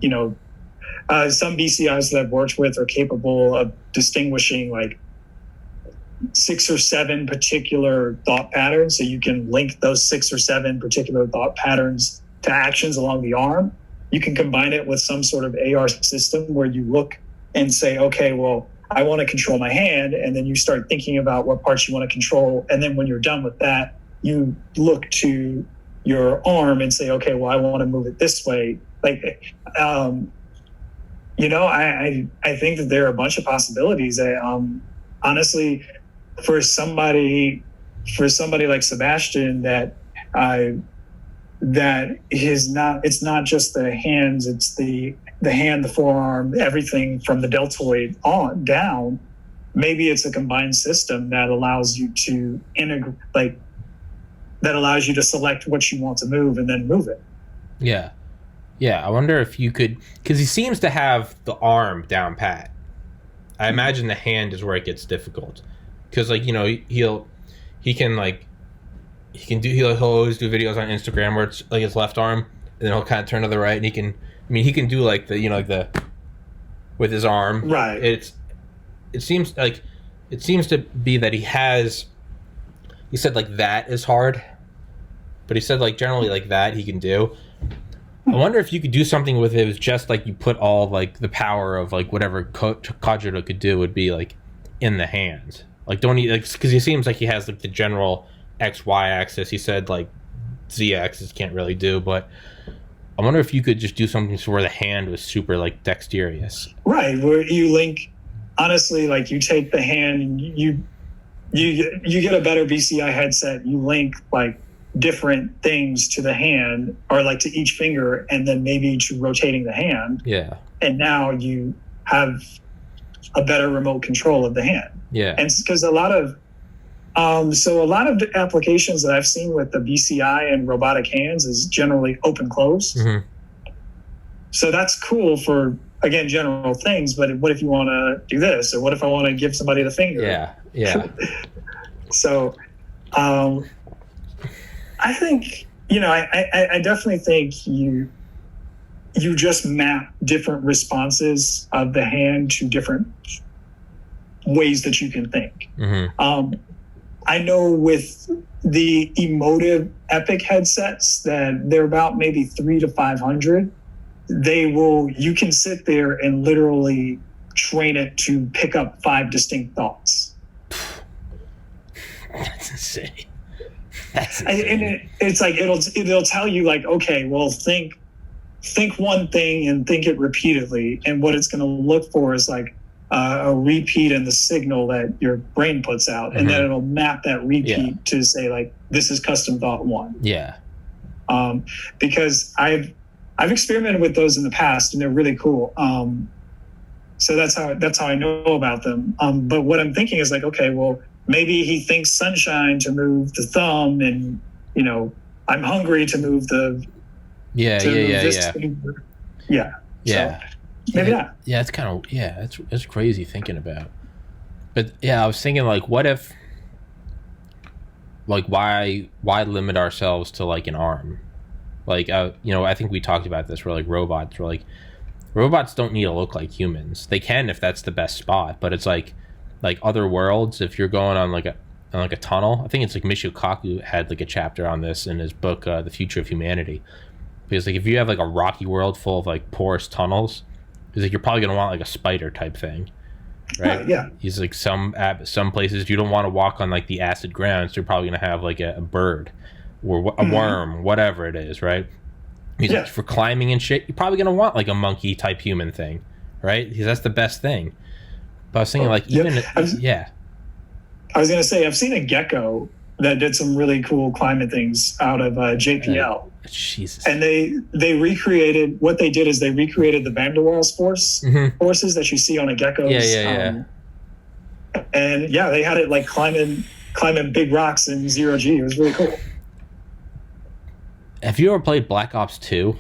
some BCIs that I've worked with are capable of distinguishing like 6 or 7 particular thought patterns. So you can link those 6 or 7 particular thought patterns to actions along the arm. You can combine it with some sort of AR system where you look and say, okay, well, I want to control my hand. And then you start thinking about what parts you want to control. And then when you're done with that, you look to your arm and say, okay, well, I want to move it this way. Like, I think that there are a bunch of possibilities. Honestly, for somebody like Sebastian, it's not just the hands, it's the hand, the forearm, everything from the deltoid on down. Maybe it's a combined system that allows you to integrate, that allows you to select what you want to move and then move it. Yeah. I wonder if you could, because he seems to have the arm down pat. I imagine the hand is where it gets difficult, because he He'll always do videos on Instagram where it's like his left arm, and then he'll kind of turn to the right, and he can do like the like the with his arm. Right. It seems to be that he said like that is hard, but he said like generally like that he can do. I wonder if you could do something with it. It was just like you put all like the power of like whatever Kajiro could do would be like in the hand. Like don't he like because he seems like he has like the general X-Y axis. He said like Z axis can't really do, but I wonder if you could just do something so where the hand was super like dexterous. Right, where you link. Honestly, like you take the hand and you get a better BCI headset. You link like different things to the hand or like to each finger, and then maybe to rotating the hand. Yeah. And now you have a better remote control of the hand. Yeah. And because a lot of the applications that I've seen with the BCI and robotic hands is generally open close. Mm-hmm. So that's cool for, again, general things, but what if you want to do this? Or what if I want to give somebody the finger? Yeah. So I think, I definitely think you just map different responses of the hand to different ways that you can think. Mm-hmm. I know with the emotive Epic headsets that they're about maybe 300 to 500. You can sit there and literally train it to pick up 5 distinct thoughts. That's insane. And it's like it'll tell you like, okay, well, think one thing and think it repeatedly, and what it's going to look for is like a repeat in the signal that your brain puts out, and then it'll map that repeat to say like, this is custom thought 1. Yeah. Because I've experimented with those in the past, and they're really cool. So that's how I know about them. But what I'm thinking is like, okay, well, maybe he thinks sunshine to move the thumb, and I'm hungry to move the yeah. So maybe not. Yeah, it's kind of it's crazy thinking about. But yeah, I was thinking like, what if like why limit ourselves to like an arm? Like I think we talked about this. Where like robots don't need to look like humans. They can if that's the best spot, but it's like other worlds. If you're going on like a tunnel, I think it's like Michio Kaku had like a chapter on this in his book, The Future of Humanity. Because like if you have like a rocky world full of like porous tunnels, it's like you're probably gonna want like a spider type thing, right? Yeah. He's like some places you don't want to walk on like the acid ground, so you're probably gonna have like a bird or a worm, whatever it is, right? He's like, for climbing and shit, you're probably gonna want like a monkey type human thing, right? Because that's the best thing. But I was thinking like I was gonna say I've seen a gecko that did some really cool climate things out of JPL. Jesus. And they recreated what they did is they recreated the Van der Waals forces that you see on a gecko's. And they had it like climbing big rocks in 0G. It was really cool. Have you ever played Black Ops 2?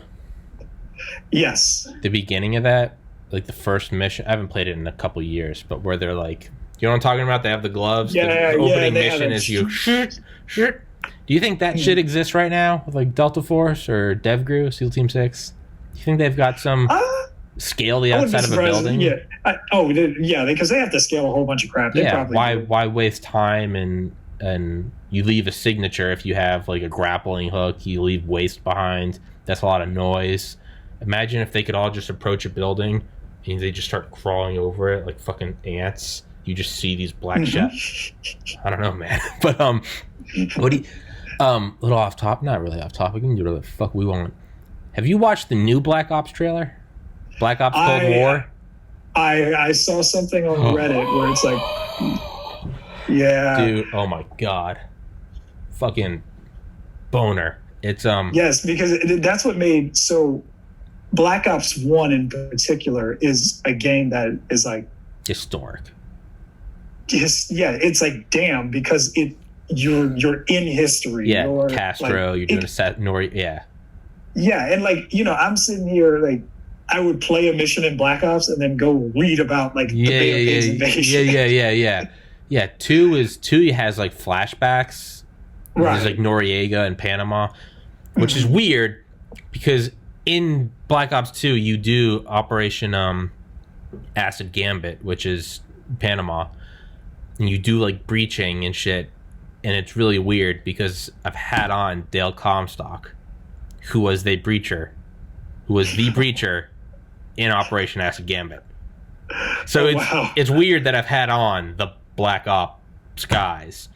Yes. The beginning of that, like the first mission. I haven't played it in a couple years, but where they're like, you know what I'm talking about? They have the gloves. The opening mission is you shoot. Do you think that shit exists right now with like Delta Force or DevGru, SEAL Team 6? Do you think they've got some scale the outside of a building? Yeah. Because they have to scale a whole bunch of crap. Why waste time and you leave a signature if you have like a grappling hook, you leave waste behind. That's a lot of noise. Imagine if they could all just approach a building and they just start crawling over it like fucking ants. You just see these black chefs. I don't know, man. But what do you little off top, not really off topic, we can do whatever the fuck we want. Have you watched the new Black Ops trailer? Black Ops Cold War? I saw something on Reddit where it's like dude, oh my god. Fucking boner. It's yes, because that's what made Black Ops 1 in particular is a game that is like historic. It's like damn, because you're in history. Yeah, you're, Castro, like, you're doing a set Yeah, and like I'm sitting here like I would play a mission in Black Ops and then go read about like the Bay of Pigs invasion. Yeah. 2 has like flashbacks There's like Noriega in Panama, which is weird because in Black Ops 2 you do Operation Acid Gambit, which is Panama, and you do like breaching and shit, and it's really weird because I've had on Dale Comstock, who was the breacher in Operation Acid Gambit. So it's weird that I've had on the Black Ops guys.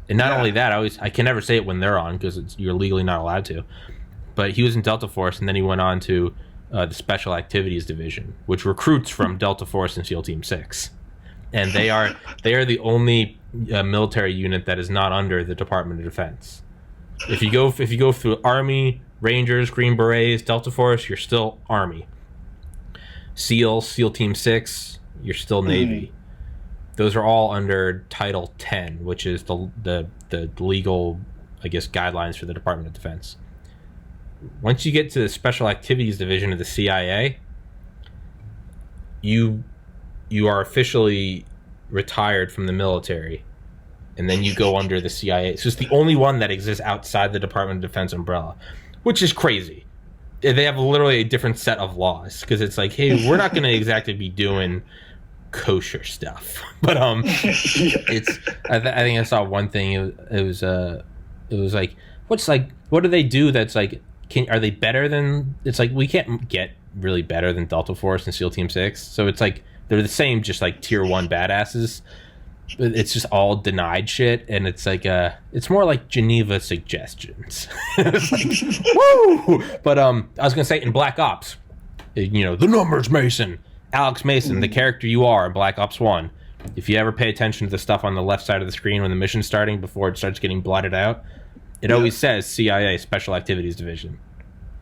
And not only that, I can never say it when they're on because you're legally not allowed to. But he was in Delta Force, and then he went on to the Special Activities Division, which recruits from Delta Force and SEAL Team 6. And they are the only military unit that is not under the Department of Defense. If you go through Army, Rangers, Green Berets, Delta Force, you're still Army. SEAL Team 6, you're still Navy. Those are all under Title 10, which is the legal, I guess, guidelines for the Department of Defense. Once you get to the Special Activities Division of the CIA, you are officially retired from the military, and then you go under the CIA. So it's the only one that exists outside the Department of Defense umbrella, which is crazy. They have literally a different set of laws because it's like, hey, we're not going to exactly be doing kosher stuff, but it's. I think I saw one thing. It was like, what do they do that's like? Are they better than? It's like we can't get really better than Delta Force and SEAL Team 6. So it's like they're the same, just like tier 1 badasses. But it's just all denied shit, and it's like it's more like Geneva suggestions. It's like, woo! But I was gonna say in Black Ops, the numbers Mason. Alex Mason, the character you are in Black Ops 1, if you ever pay attention to the stuff on the left side of the screen when the mission's starting before it starts getting blotted out, it always says CIA Special Activities Division.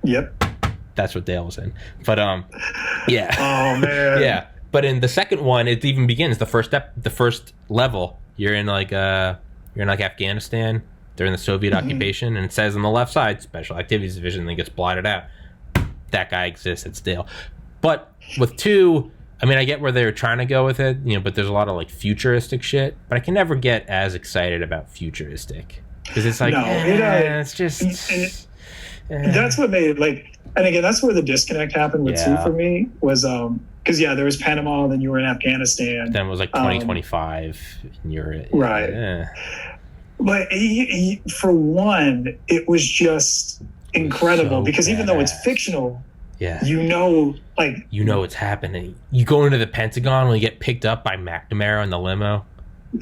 Yep. That's what Dale was in. But yeah. Oh man. Yeah. But in the second one, it even begins the first level. You're in like Afghanistan during the Soviet occupation, and it says on the left side Special Activities Division, and then gets blotted out. That guy exists. It's Dale. But with 2, I mean, I get where they were trying to go with it, but there's a lot of like futuristic shit. But I can never get as excited about futuristic because it's like, it's just. That's what made it like, and again, that's where the disconnect happened with 2 for me was because there was Panama, and then you were in Afghanistan. Then it was like 2025, and you're right. Yeah. But for one, it was just incredible because even though it's fictional. Yeah. It's happening. You go into the Pentagon when you get picked up by McNamara in the limo.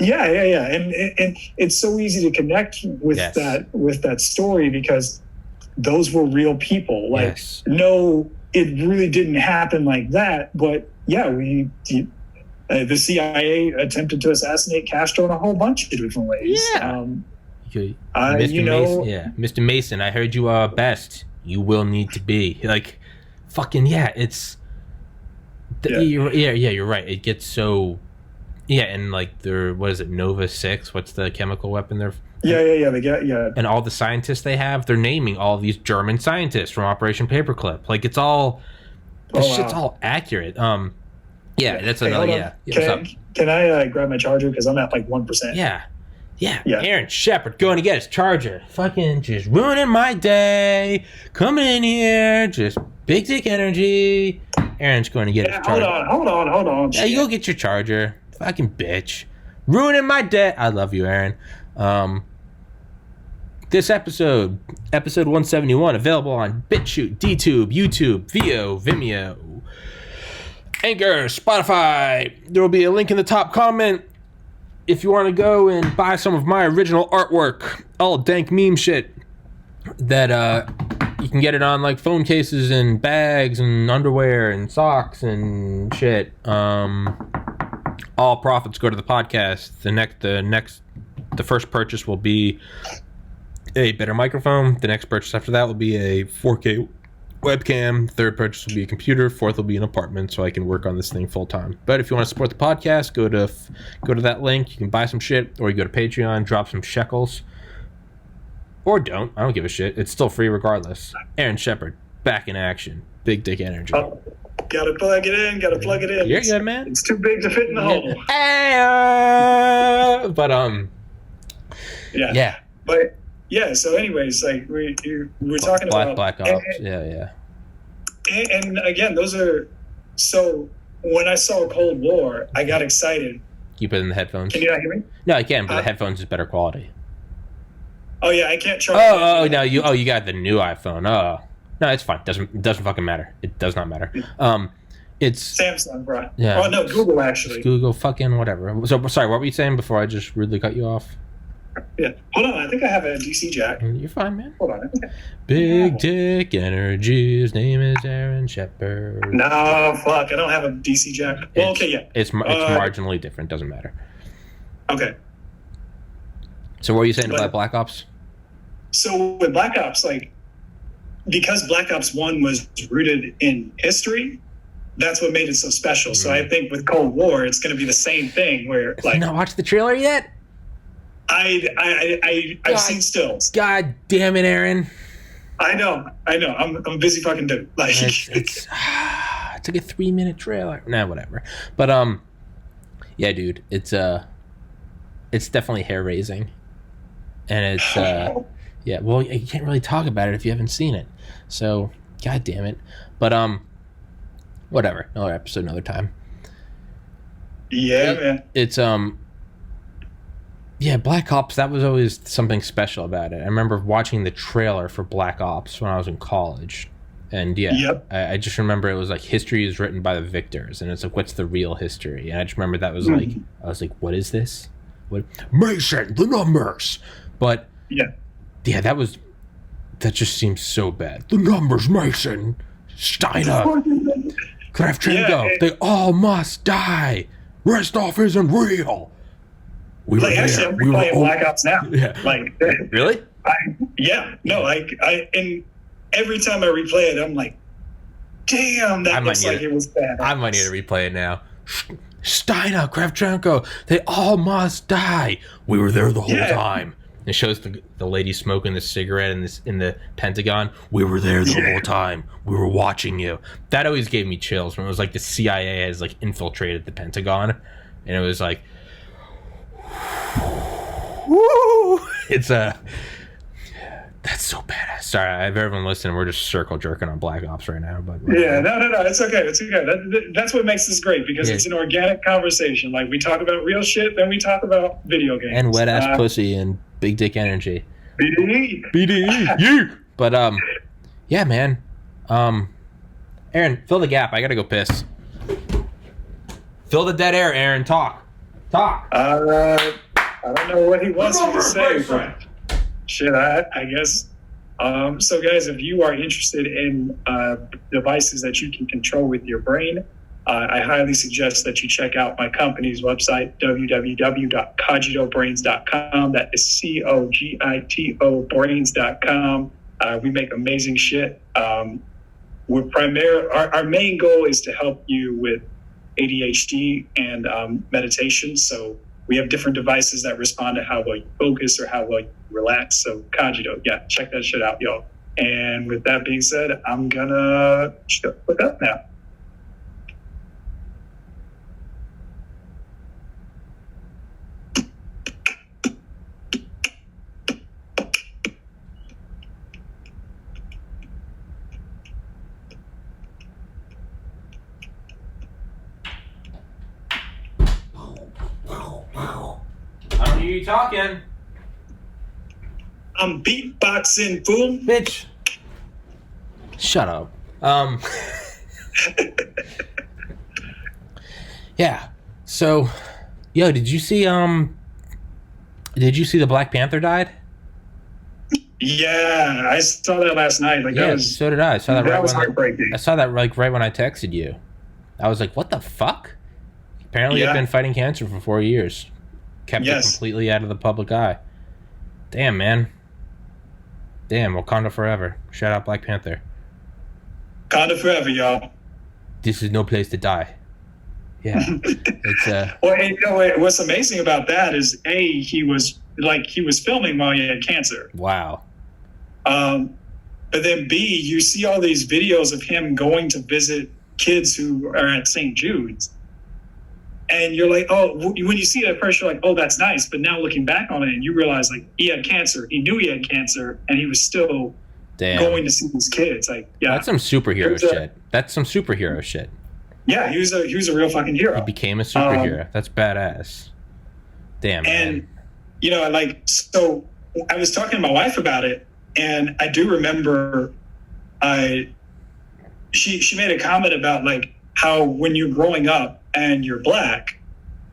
Yeah. And it's so easy to connect with that story because those were real people. Like, no, it really didn't happen like that. But yeah, the CIA attempted to assassinate Castro in a whole bunch of different ways. Yeah. Mr. Mason, I heard you are best. You will need to be like. Fucking it's you're right. It gets so and like what is it, Nova 6? What's the chemical weapon they're and all the scientists they have, they're naming all these German scientists from Operation Paperclip. Like it's all shit's all accurate. That's another Can I grab my charger because I'm at like 1%? Yeah, Aaron Shepard going to get his charger. Fucking just ruining my day. Coming in here, just big dick energy. Aaron's going to get his charger. Hold on. Yeah, you go get your charger. Fucking bitch. Ruining my day. I love you, Aaron. This episode 171, available on BitChute, DTube, YouTube, Vio, Vimeo, Anchor, Spotify. There will be a link in the top comment. If you want to go and buy some of my original artwork, all dank meme shit, that you can get it on like phone cases and bags and underwear and socks and shit. All profits go to the podcast. The first purchase will be a better microphone. The next purchase after that will be a 4K webcam. Third purchase will be a computer. Fourth will be an apartment, so I can work on this thing full time. But if you want to support the podcast, go to that link. You can buy some shit, or you go to Patreon, drop some shekels, or don't. I don't give a shit. It's still free regardless. Aaron Shepard, back in action. Big dick energy. Gotta plug it in. You're good, man. It's too big to fit in the hole. Hey, but yeah. But yeah. So, anyways, like we're talking about Black Ops. Yeah. And again, those are so. When I saw Cold War, I got excited. You put it in the headphones. Can you not hear me? No, I can, but the headphones is better quality. Oh yeah, I can't try. Oh no, you got the new iPhone. Oh no, it's fine. Doesn't fucking matter. It does not matter. It's Samsung, bro. Yeah. Oh no, Google actually. Google, fucking whatever. So sorry, what were you saying before I just rudely cut you off? Yeah. Hold on, I think I have a DC jack. You're fine, man. Hold on. Big Dick Energy. His name is Aaron Shepard. No, fuck. I don't have a DC jack. Well, okay, yeah. It's marginally different. Doesn't matter. Okay. So what were you saying about Black Ops? So with Black Ops, like, because Black Ops 1 was rooted in history, that's what made it so special. So I think with Cold War, it's going to be the same thing where, like... Have you not watched the trailer yet? I've seen stills. God damn it, Aaron. I know. I'm a busy fucking dude. Like, it's like a 3-minute trailer. Nah, whatever. But yeah, dude, it's definitely hair raising, and it's yeah. Well, you can't really talk about it if you haven't seen it. So, god damn it. But whatever. Another episode, another time. Yeah, man. It's yeah, Black Ops, that was always something special about it. I remember watching the trailer for Black Ops when I was in college. And yeah, yep. I just remember it was like, history is written by the victors. And it's like, what's the real history? And I just remember that was like, I was like, what is this? What? Mason, the numbers. But yeah, that just seems so bad. The numbers, Mason, Steiner, Kravchenko, they all must die. Restov isn't real. We like, actually, I'm playing Black Ops now. Yeah. Like, really? And every time I replay it, I'm like, damn, that looks like it was bad. I might need to replay it now. Steiner, Kravchenko, they all must die. We were there the whole time. It shows the lady smoking the cigarette in the Pentagon. We were there the whole time. We were watching you. That always gave me chills when it was like the CIA has like infiltrated the Pentagon, and it was like, woo! It's that's so badass. Sorry, I have everyone listening. We're just circle jerking on Black Ops right now, but yeah, no, it's okay. It's okay. That's what makes this great, because it's an organic conversation. Like, we talk about real shit, then we talk about video games and wet ass pussy and big dick energy. BDE. Yeah. But yeah, man. Aaron, fill the gap. I gotta go piss. Fill the dead air, Aaron. Talk. I don't know what he wants me to say, but shit, I guess. So guys, if you are interested in devices that you can control with your brain, I highly suggest that you check out my company's website, www.cogitobrains.com. That is COGITO brains.com. We make amazing shit. Our main goal is to help you with ADHD and meditation. So we have different devices that respond to how well you focus or how well you relax. So Cogito, yeah, check that shit out, y'all. And with that being said, I'm gonna look up now. I don't hear you talking. I'm beatboxing, fool. Bitch. Shut up. Yeah. So, yo, did you see the Black Panther died? Yeah, I saw that last night. Like, yeah, so did I. I saw that right was heartbreaking. I saw that like right when I texted you. I was like, what the fuck? Apparently he'd been fighting cancer for 4 years. Kept it completely out of the public eye. Damn, man. Damn, Wakanda forever. Shout out Black Panther. Wakanda forever, y'all. This is no place to die. Yeah. It's well, and, you know, what's amazing about that is he was filming while he had cancer. Wow. But then B, you see all these videos of him going to visit kids who are at St. Jude's. And you're like, oh, when you see it at first, you're like, oh, that's nice. But now looking back on it, and you realize like he had cancer, he knew he had cancer, and he was still going to see his kids. Like, yeah, that's some superhero shit. That's some superhero shit. Yeah, he was a real fucking hero. He became a superhero. That's badass. Damn. And man. you know, like, so I was talking to my wife about it, and I do remember, she made a comment about like how when you're growing up and you're black,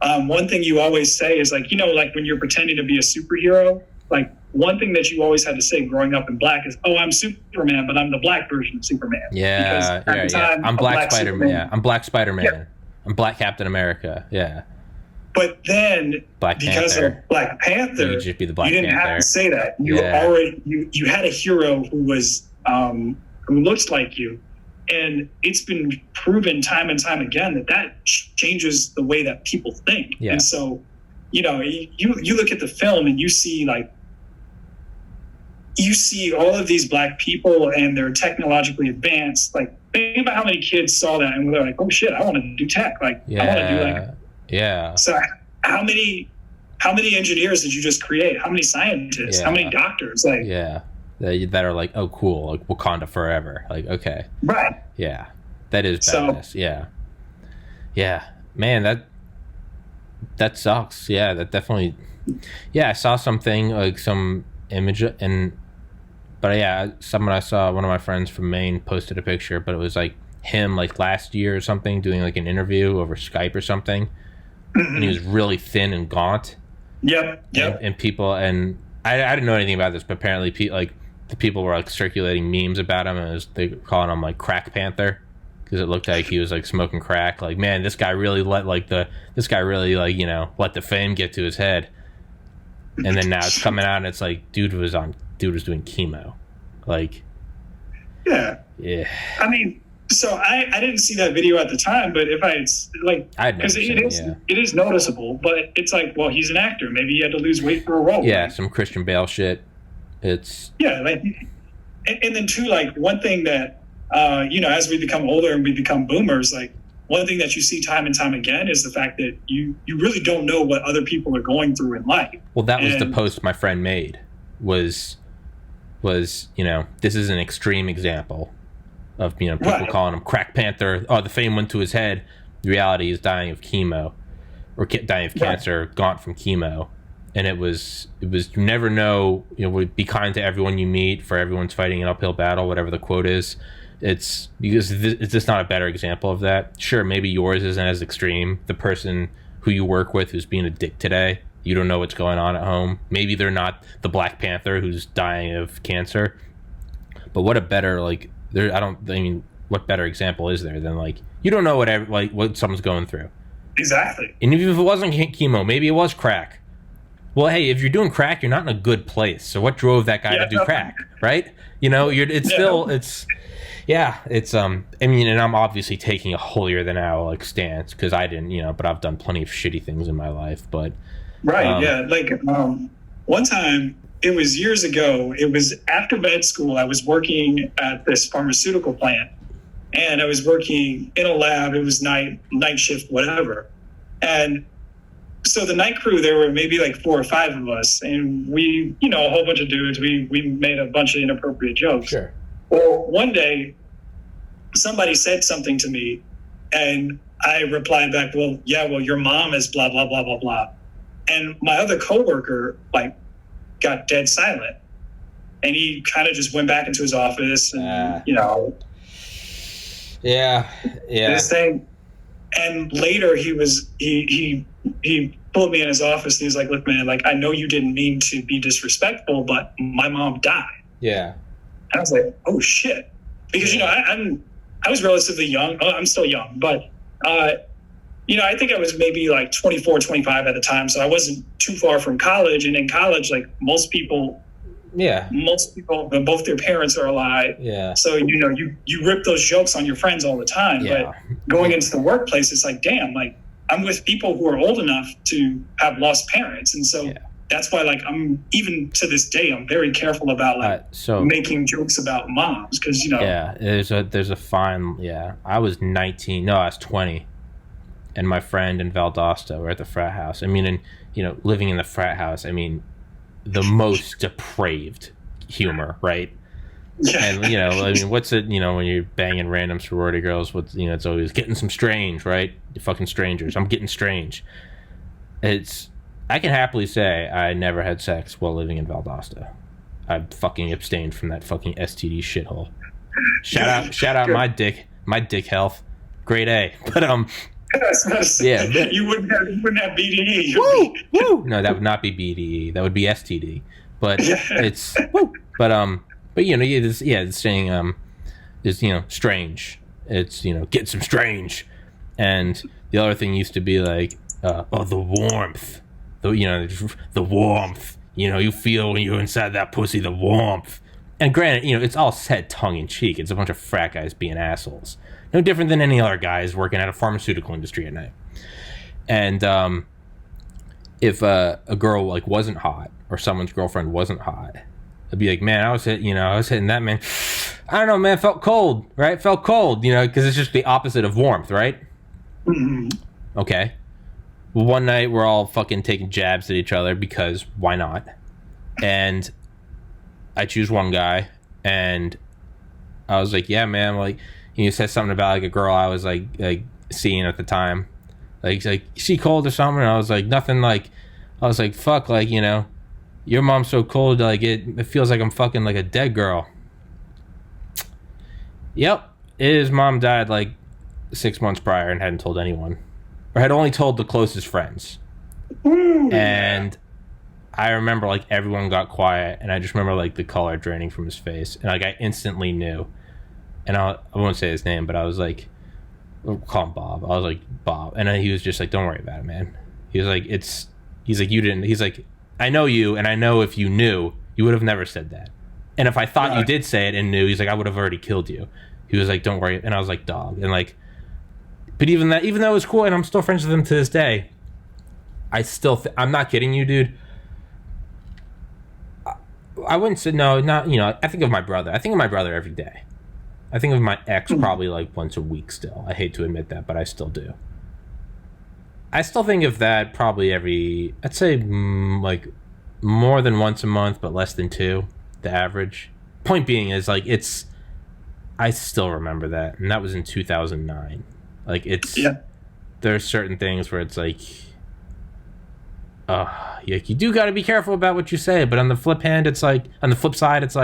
one thing you always say is like, you know, like when you're pretending to be a superhero, like one thing that you always had to say growing up in black is, oh, I'm Superman, but I'm the black version of Superman. Yeah, I'm Black Spider-Man. Yeah, I'm Black Spider-Man. Yeah. I'm Black Captain America. Yeah. But then, because of Black Panther, you just be the Black you didn't Panther. have to say that. You already you had a hero who was who looks like you, and it's been proven time and time again that changes the way that people think. Yeah. And so, you know, you look at the film and you see all of these black people and they're technologically advanced. Like, think about how many kids saw that and they're like, oh shit, I want to do tech. Like, I want to do like. Yeah. So how many engineers did you just create? How many scientists? How many doctors? Like, that are like, oh cool, like Wakanda forever. Like, okay. Right. Yeah. That is badass. So, yeah. Man, that sucks. Yeah, that definitely. Yeah, I saw something like some image but yeah, someone I saw, one of my friends from Maine posted a picture, but it was like him like last year or something doing like an interview over Skype or something. Mm-hmm. And he was really thin and gaunt. Yep. And people, and I didn't know anything about this, but apparently the people were like circulating memes about him, and they were calling him like Crack Panther because it looked like he was like smoking crack. Like, man, this guy really let the fame get to his head. And then now it's coming out and it's like dude was doing chemo. Like, yeah. I mean, so I didn't see that video at the time, but if because it is noticeable, but it's like, well, he's an actor. Maybe he had to lose weight for a role. Yeah, some Christian Bale shit. It's like, and then too, like one thing that you know, as we become older and we become boomers, like one thing that you see time and time again is the fact that you really don't know what other people are going through in life. Well, that was the post my friend made. Was you know, this is an extreme example of, you know, people calling him Crack Panther. Oh, the fame went to his head. The reality is dying of chemo, or dying of cancer, gaunt from chemo. And it was you never know, you know, be kind to everyone you meet, for everyone's fighting an uphill battle, whatever the quote is. It's because is this not a better example of that? Sure, maybe yours isn't as extreme. The person who you work with who's being a dick today, you don't know what's going on at home. Maybe they're not the Black Panther who's dying of cancer. But what a better, like, what better example is there than, like, you don't know what someone's going through. Exactly. And even if it wasn't chemo, maybe it was crack. Well, hey, if you're doing crack, you're not in a good place. So what drove that guy to do crack, right? You know, I mean, and I'm obviously taking a holier than thou like stance because I didn't, you know, but I've done plenty of shitty things in my life. But one time, it was years ago. It was after med school. I was working at this pharmaceutical plant, and I was working in a lab. It was night shift, whatever. And so the night crew, there were maybe like 4 or 5 of us, and we, you know, a whole bunch of dudes. We made a bunch of inappropriate jokes. Sure. Well, one day, somebody said something to me, and I replied back, well, your mom is blah, blah, blah, blah, blah. And my other coworker, like, got dead silent. And he kind of just went back into his office and, you know. Yeah. This thing. And later he pulled me in his office and he was like, look, man, like, I know you didn't mean to be disrespectful, but my mom died. Yeah. And I was like, oh, shit. Because, you know, I was relatively young. I'm still young, but, you know, I think I was maybe like 24, 25 at the time. So I wasn't too far from college. And in college, like most people, both their parents are alive. Yeah. So, you know, you rip those jokes on your friends all the time. Yeah. But going into the workplace, it's like, damn, like I'm with people who are old enough to have lost parents. And so that's why, like, I'm even to this day, I'm very careful about making jokes about moms because, you know. Yeah, there's a fine. Yeah, I was 19. No, I was 20. and my friend in Valdosta were at the frat house. I mean, and living in the frat house, I mean, the most depraved humor, right? Yeah. And I mean, what's it? When you're banging random sorority girls, it's always getting some strange, right? You fucking strangers. I'm getting strange. I can happily say I never had sex while living in Valdosta. I fucking abstained from that fucking STD shithole. Shout out my dick health, grade A. But yeah, you wouldn't have BDE. Woo. No, that would not be BDE. That would be STD. But it's woo. But it's saying is strange. It's get some strange, and the other thing used to be like the warmth, the warmth. You feel when you're inside that pussy, the warmth. And granted, it's all said tongue in cheek. It's a bunch of frat guys being assholes. No different than any other guys working at a pharmaceutical industry at night. And if a girl wasn't hot, or someone's girlfriend wasn't hot, I'd be like, man, I was hitting that, man. I don't know, man. Felt cold, right? Felt cold, because it's just the opposite of warmth, right? Mm-hmm. Okay. Well, one night we're all fucking taking jabs at each other because why not? And I choose one guy, and I was like, yeah, man. Like, you said something about a girl I was like seeing at the time. Like, is she cold or something? And I was like, nothing. I was like, fuck, your mom's so cold, it feels like I'm fucking a dead girl. Yep, his mom died 6 months prior and hadn't told anyone, or had only told the closest friends. And I remember everyone got quiet, and I just remember the color draining from his face, and I instantly knew. And I won't say his name, but I was like, we'll call him Bob. I was like, Bob, and then he was just like, don't worry about it, man. He was like, he's like, you didn't. He's like, I know you, and I know if you knew, you would have never said that. And if I thought you did say it and knew, he's like, I would have already killed you. He was like, don't worry. And I was like, dog. And but even though it was cool, and I'm still friends with him to this day, I still, I'm not kidding you, dude. I wouldn't say, no, not, I think of my brother. I think of my brother every day. I think of my ex probably once a week still. I hate to admit that, but I still do. I still think of that probably I'd say more than once a month, but less than two, the average. Point being is I still remember that, and that was in 2009. There's certain things where it's you do got to be careful about what you say, but on the flip side, it's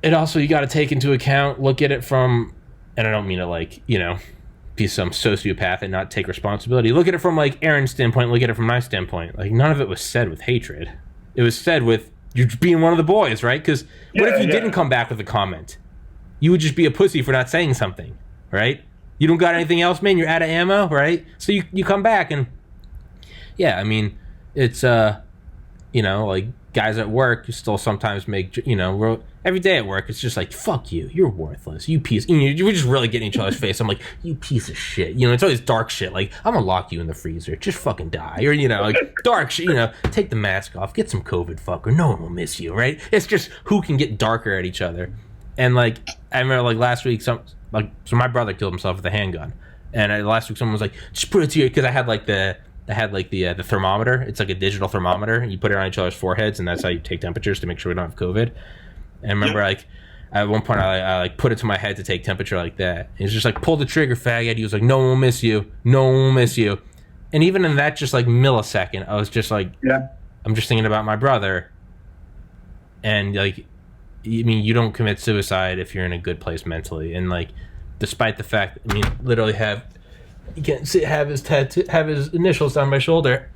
it also, you got to take into account, look at it from, and I don't mean to be some sociopath and not take responsibility. Look at it from Aaron's standpoint, look at it from my standpoint. None of it was said with hatred. It was said with you being one of the boys, right? Because what if you didn't come back with a comment? You would just be a pussy for not saying something, right? You don't got anything else, man? You're out of ammo, right? So you come back and, yeah, I mean, it's, guys at work, you still sometimes make, every day at work, it's just fuck you, you're worthless, you piece, we're just really getting each other's face. I'm like, you piece of shit, it's always dark shit, I'm gonna lock you in the freezer, just fucking die, or, dark shit, take the mask off, get some COVID, fucker, no one will miss you, right? It's just who can get darker at each other. And, I remember, last week, so my brother killed himself with a handgun, and last week someone was like, just put it to you, because I had, the thermometer. It's a digital thermometer, and you put it on each other's foreheads, and that's how you take temperatures to make sure we don't have COVID. And I remember, at one point, I put it to my head to take temperature like that. And he's just pull the trigger, faggot. He was like, no one will miss you. No one will miss you. And even in that just millisecond, I was just I'm just thinking about my brother. And you don't commit suicide if you're in a good place mentally. And despite the fact, literally you can't have his tattoo, have his initials on my shoulder.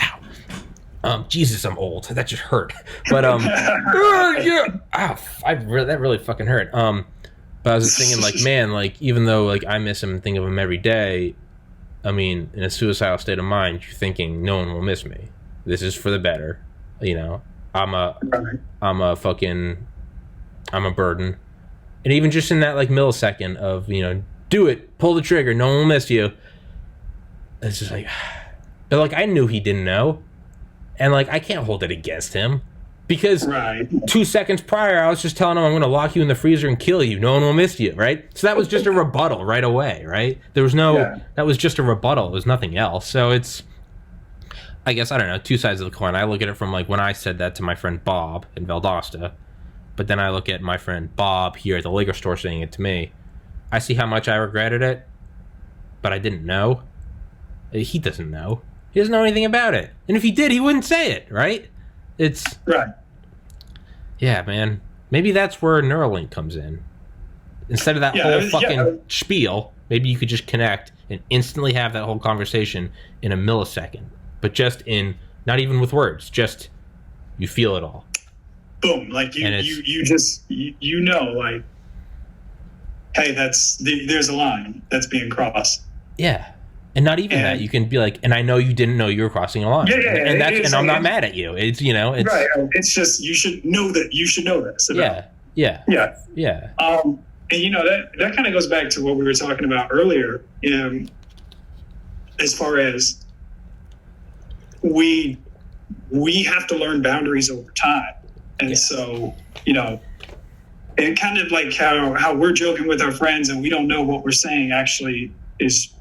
Ow. Jesus, I'm old. That just hurt. But yeah. Ow, that really fucking hurt. But I was just thinking, man, even though I miss him and think of him every day, in a suicidal state of mind, you're thinking no one will miss me. This is for the better. I'm a burden. And even just in that millisecond of do it, pull the trigger, no one will miss you. It's just but I knew he didn't know, and I can't hold it against him. Because Right. 2 seconds prior, I was just telling him I'm going to lock you in the freezer and kill you. No one will miss you, right? So that was just a rebuttal right away, right? There was no, Yeah. that was just a rebuttal. It was nothing else. So it's, I guess, I don't know, two sides of the coin. I look at it from like when I said that to my friend Bob in Valdosta, but then I look at my friend Bob here at the liquor store saying it to me. I see how much I regretted it, but I didn't know. He doesn't know. He doesn't know anything about it. And if he did, he wouldn't say it, right? It's... Right. Yeah, man. Maybe that's where Neuralink comes in. Instead of that whole fucking spiel, maybe you could just connect and instantly have that whole conversation in a millisecond. But just in, not even with words, just you feel it all. Boom. Like you just, you know, like, hey, there's a line that's being crossed. Yeah. And not even that, you can be like, and I know you didn't know you were crossing a line. Yeah, and I'm not mad at you. It's, you know, it's right. It's just you should know that you should know this. Yeah. And you know that kind of goes back to what we were talking about earlier. As far as we have to learn boundaries over time, and so you know, and kind of like how we're joking with our friends and we don't know what we're saying actually is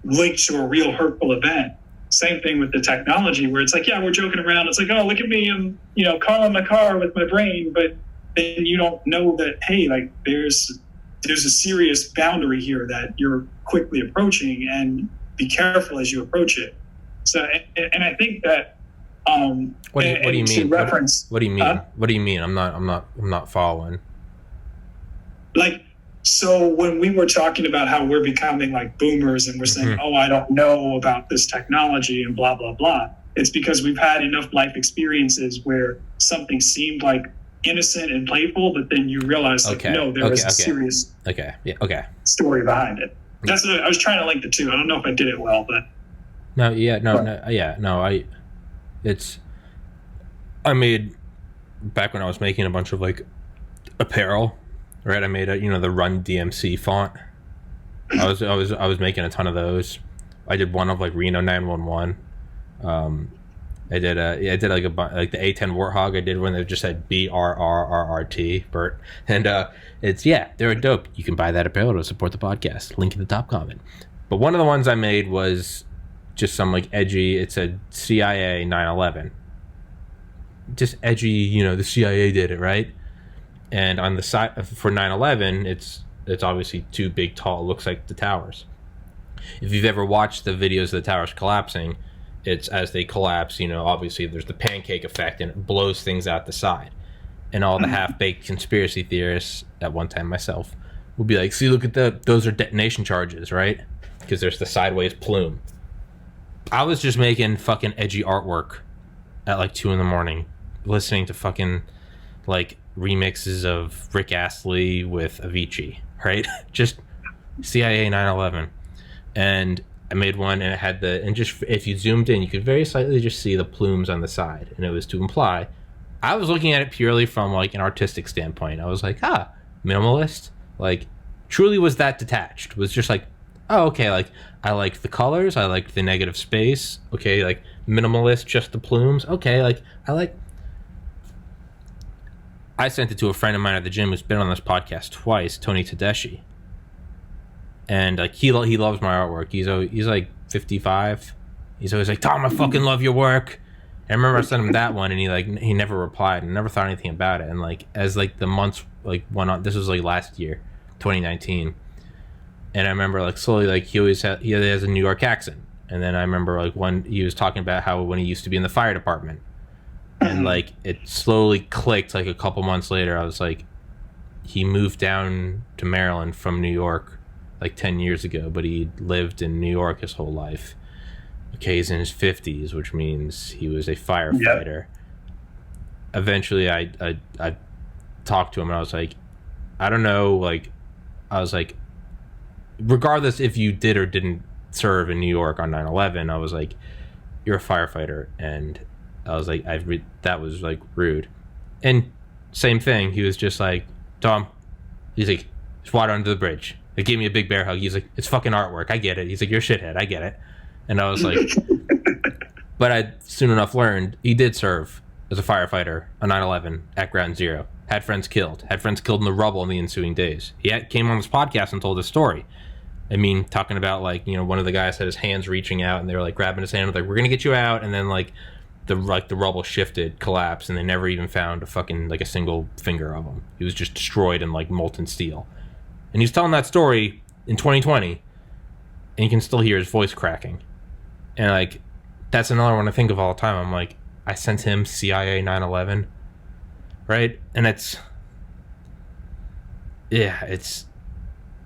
linked to a real hurtful event. Same thing with the technology where it's like, yeah, we're joking around. It's like, oh, look at me. I'm, you know, calling my car with my brain. But then you don't know that, hey, like there's a serious boundary here that you're quickly approaching, and be careful as you approach it. So, and I think that, what do you mean? Reference, what do you mean? What do you mean? I'm not following. Like, so when we were talking about how we're becoming like boomers and we're saying, oh, I don't know about this technology and blah, blah, blah. It's because we've had enough life experiences where something seemed like innocent and playful, but then you realize like, no, there is a serious story behind it. That's what I was trying to link the two. I don't know if I did it well, but I made, back when I was making a bunch of like apparel, right? I made the Run DMC font. I was making a ton of those. I did one of like Reno 911. I did like the A10 Warthog. I did one that just said BRRRRT, Bert. And they're dope. You can buy that apparel to support the podcast. Link in the top comment. But one of the ones I made was just some like edgy. It said CIA 9/11. Just edgy. The CIA did it, right? And on the side for 9/11, it's obviously too big, tall. It looks like the towers. If you've ever watched the videos of the towers collapsing, it's as they collapse, obviously there's the pancake effect and it blows things out the side. And all the half-baked conspiracy theorists, at one time myself, would be like, see, look at those are detonation charges, right? Because there's the sideways plume. I was just making fucking edgy artwork at like 2 a.m, listening to fucking like remixes of Rick Astley with Avicii, right? Just CIA 9/11. And I made one and it had just if you zoomed in, you could very slightly just see the plumes on the side. And it was to imply, I was looking at it purely from like an artistic standpoint. I was like, minimalist. Like, truly was that detached. Was just like, oh, okay, like, I like the colors. I like the negative space. Okay, like, minimalist, just the plumes. Okay, like, I sent it to a friend of mine at the gym who's been on this podcast twice, Tony Tedeschi. And like he loves my artwork. He's like 55. He's always like, Tom, I fucking love your work. And I remember I sent him that one, and he never replied and never thought anything about it. And like as like the months like went on, this was like last year, 2019. And I remember like slowly like he has a New York accent. And then I remember like when he was talking about how when he used to be in the fire department, and like it slowly clicked. Like a couple months later, I was like, he moved down to Maryland from New York like 10 years ago, but he lived in New York his whole life. Okay, he's in his 50s, which means he was a firefighter. Yep. Eventually, I talked to him, and I was like, I don't know, like, I was like, regardless if you did or didn't serve in New York on 9/11, I was like, you're a firefighter, and I was like, that was like rude. And same thing, he was just like, Tom, he's like, there's water under the bridge. He gave me a big bear hug. He's like, it's fucking artwork. I get it. He's like, you're a shithead. I get it. And I was like, but I soon enough learned he did serve as a firefighter on 9/11 at Ground Zero. Had friends killed in the rubble in the ensuing days. He came on this podcast and told his story. I mean, talking about, like, you know, one of the guys had his hands reaching out and they were like grabbing his hand, like, we're gonna get you out, and then like the rubble shifted, collapsed, and they never even found a single finger of him. He was just destroyed in like molten steel. And he's telling that story in 2020, and you can still hear his voice cracking. And like, that's another one I think of all the time. I'm like, I sent him CIA 9/11, right? And it's you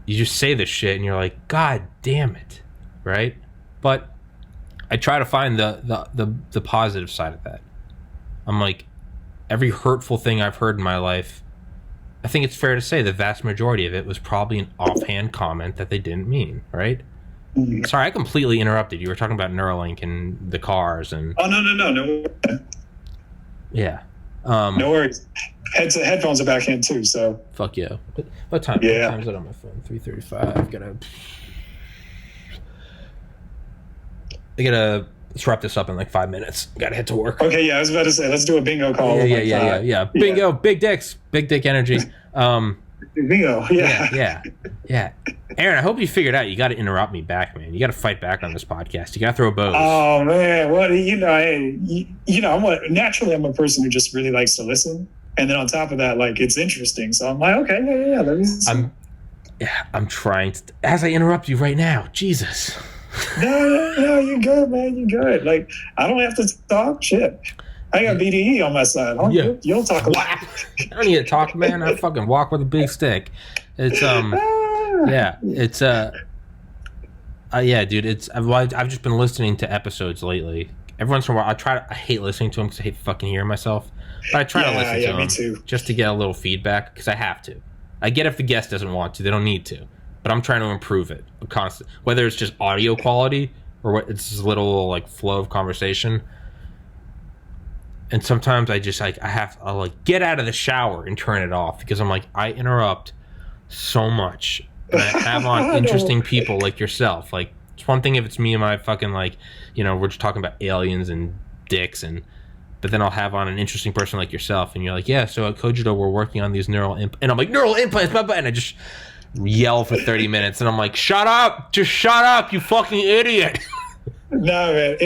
just say this shit and you're like, God damn it, right? But I try to find the positive side of that. I'm like, every hurtful thing I've heard in my life, I think it's fair to say the vast majority of it was probably an offhand comment that they didn't mean, right? Mm-hmm. Sorry, I completely interrupted. You were talking about Neuralink and the cars and... Oh, no. Yeah. No worries. Headphones are back in too, so... Fuck yeah. What time? Yeah. What time is it on my phone? 3:35. Let's wrap this up in like 5 minutes. Gotta head to work. Okay, yeah, I was about to say, let's do a bingo call. Yeah. Bingo, yeah. Big dicks. Big dick energy. Bingo, yeah. Aaron, I hope you figured out you got to interrupt me back, man. You got to fight back on this podcast. You got to throw bows. Oh man, well, naturally I'm a person who just really likes to listen, and then on top of that, like, it's interesting. So I'm like, okay, yeah. Let me see. I'm trying to. As I interrupt you right now, Jesus. No, you're good, man. You're good. Like, I don't have to talk shit. I got BDE on my side. You don't talk a lot. I don't need to talk, man. I fucking walk with a big stick. It's dude. I've just been listening to episodes lately. Every once in a while, I hate listening to them because I hate fucking hearing myself. But I try to listen to them me too. Just to get a little feedback, because I have to. I get if the guest doesn't want to, they don't need to. But I'm trying to improve it constantly. Whether it's just audio quality or what, it's just a little like flow of conversation. And sometimes I'll like get out of the shower and turn it off because I'm like, I interrupt so much. And I have on interesting people like yourself. Like, it's one thing if it's me and my fucking, like, you know, we're just talking about aliens and dicks, but then I'll have on an interesting person like yourself, and you're like, yeah, so at Cogito we're working on these neural implants, and I'm like, neural implants, and I just yell for 30 minutes, and I'm like, shut up, just shut up, you fucking idiot. No, man,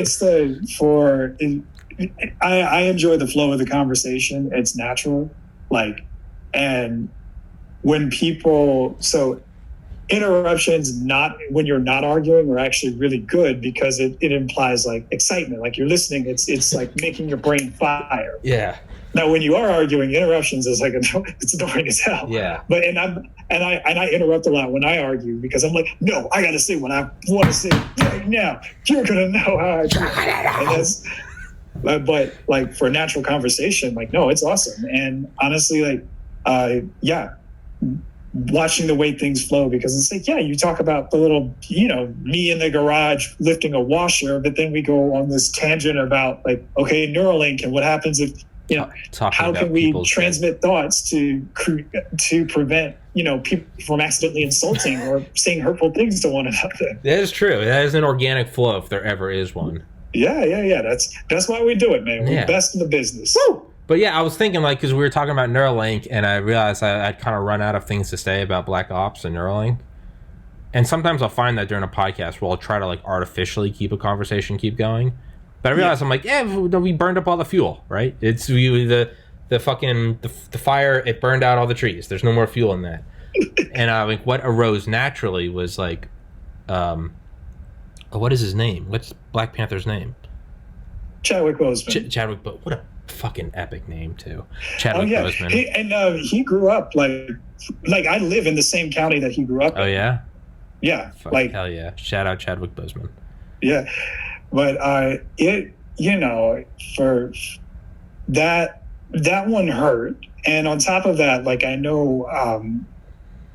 I enjoy the flow of the conversation. It's natural. Like, and when interruptions, not when you're not arguing, are actually really good because it implies like excitement. Like, you're listening. It's like making your brain fire. Yeah. Now, when you are arguing, interruptions is like it's annoying as hell. Yeah. But I interrupt a lot when I argue because I'm like, no, I got to say what I want to say right now. You're gonna know how I feel. And that's. But like, for a natural conversation, like, no, it's awesome. And honestly, like, watching the way things flow, because it's like, yeah, you talk about the little, me in the garage lifting a washer, but then we go on this tangent about like, okay, Neuralink, and what happens if, how can we transmit thoughts to prevent, people from accidentally insulting or saying hurtful things to one another. That is true. That is an organic flow if there ever is one. Yeah. That's why we do it, man. We're best in the business. Woo! But yeah, I was thinking, like, because we were talking about Neuralink, and I realized I'd kind of run out of things to say about Black Ops and Neuralink. And sometimes I'll find that during a podcast where I'll try to like artificially keep a conversation keep going. But I realized I'm like, we burned up all the fuel, right? It's the fire. It burned out all the trees. There's no more fuel in that. And like, what arose naturally was like, what is his name? What's Black Panther's name? Chadwick Boseman. Chadwick Boseman. What a fucking epic name too. Chadwick Boseman. He grew up like I live in the ssame county that he grew up in. Oh yeah? Yeah. Fuck, hell yeah. Shout out Chadwick Boseman. Yeah. But for that one hurt. And on top of that, like, I know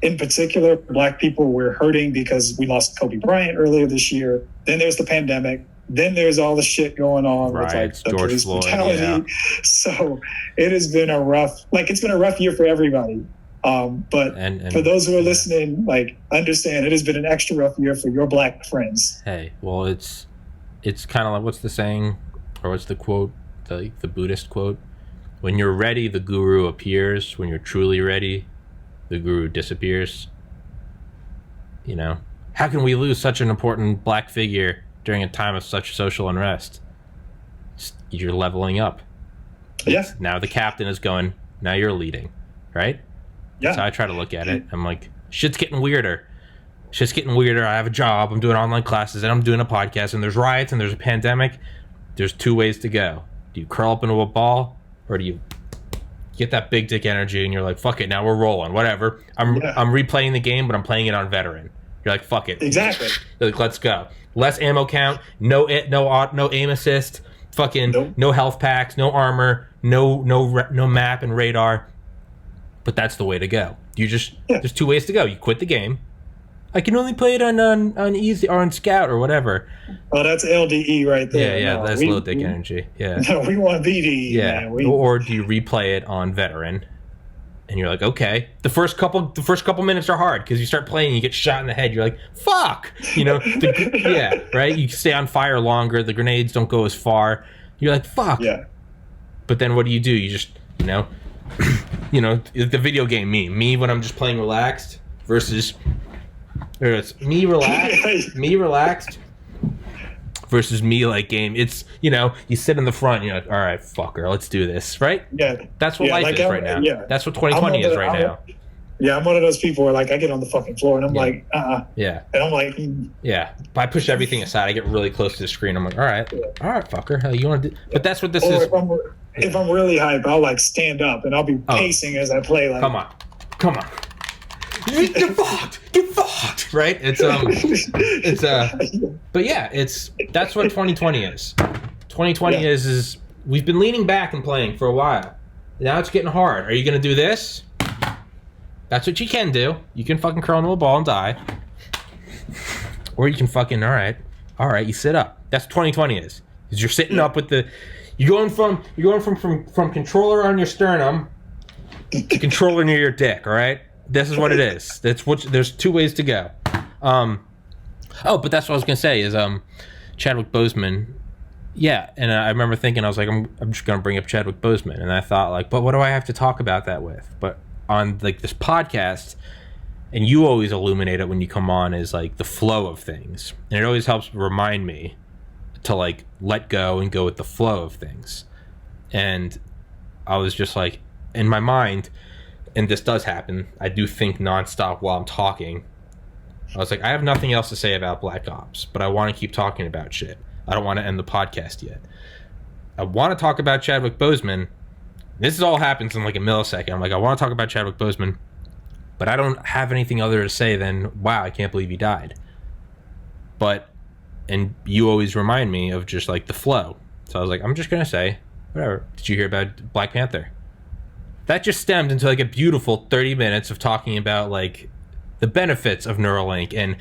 in particular, Black people were hurting because we lost Kobe Bryant earlier this year. Then there's the pandemic. Then there's all the shit going on with like the police brutality. Yeah. So it has been a rough year for everybody. But for those who are listening, like, understand it has been an extra rough year for your Black friends. Hey, well, it's kind of like, what's the saying, or what's the quote, the Buddhist quote? When you're ready, the guru appears. When you're truly ready, the guru disappears. You know, how can we lose such an important black figure during a time of such social unrest? You're leveling up. Yeah. Now the captain is going, now you're leading, right? Yeah. So I try to look at it. I'm like, shit's getting weirder. Shit's getting weirder. I have a job. I'm doing online classes, and I'm doing a podcast, and there's riots, and there's a pandemic. There's two ways to go. Do you curl up into a ball, or do you get that big dick energy, and you're like, fuck it, now we're rolling, whatever. I'm replaying the game, but I'm playing it on veteran. You're like, fuck it. Exactly. Like, let's go. Less ammo count, no aim assist, fucking no health packs, no armor, no map and radar. But that's the way to go. There's two ways to go. You quit the game. I can only play it on easy or on scout or whatever. Oh, that's LDE right there. Yeah, no, that's low dick energy. Yeah. No, we want BDE. Yeah. Man. Or do you replay it on veteran? And you're like, okay. The first couple minutes are hard because you start playing, you get shot in the head. You're like, fuck. You know, yeah, right. You stay on fire longer. The grenades don't go as far. You're like, fuck. Yeah. But then what do? You just, you know, the video game me when I'm just playing relaxed versus. It's me relaxed versus me like game. It's, you sit in the front and you're like, all right, fucker, let's do this, right? Yeah. That's what life is right now. Yeah. That's what 2020 is right now. Yeah, I'm one of those people where, like, I get on the fucking floor and I'm like, Yeah. And I'm like, yeah. But I push everything aside. I get really close to the screen. I'm like, all right, fucker, how you want to do? But that's what this is. If I'm really hype, I'll, like, stand up and I'll be pacing as I play. Like, Come on. Get fucked, right? But yeah, that's what 2020 is. 2020 is we've been leaning back and playing for a while. Now it's getting hard. Are you gonna do this? That's what you can do. You can fucking curl into a ball and die, or you can fucking all right, you sit up. That's what 2020 is. You're sitting up with you're going from controller on your sternum to controller near your dick. All right. This is what it is. There's two ways to go. But that's what I was gonna say is Chadwick Boseman. Yeah, and I remember thinking I was like I'm just gonna bring up Chadwick Boseman, and I thought like, but what do I have to talk about that with? But on like this podcast, and you always illuminate it when you come on, is like the flow of things, and it always helps remind me to like let go and go with the flow of things. And I was just like in my mind. And this does happen. I do think nonstop while I'm talking. I was like, I have nothing else to say about Black Ops, but I want to keep talking about shit. I don't want to end the podcast yet. I want to talk about Chadwick Boseman. This all happens in like a millisecond. I'm like, I want to talk about Chadwick Boseman, but I don't have anything other to say than, wow, I can't believe he died. And you always remind me of just like the flow. So I was like, I'm just going to say, whatever. Did you hear about Black Panther? That just stemmed into like a beautiful 30 minutes of talking about like the benefits of Neuralink and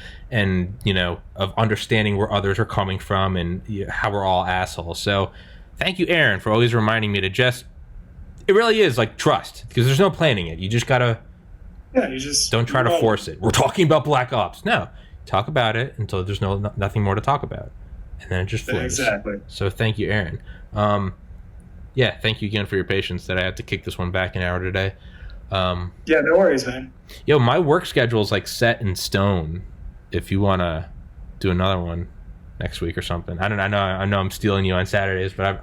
of understanding where others are coming from and how we're all assholes. So thank you, Aaron, for always reminding me to just, it really is like trust, because there's no planning it. You just gotta, you just don't try to force it. We're talking about Black Ops. No, talk about it until there's nothing more to talk about, and then it just flows. Exactly. So thank you, Aaron. Yeah, thank you again for your patience that I had to kick this one back an hour today. Yeah, no worries, man. Yo, my work schedule is like set in stone. If you want to do another one next week or something, I know I'm stealing you on Saturdays, but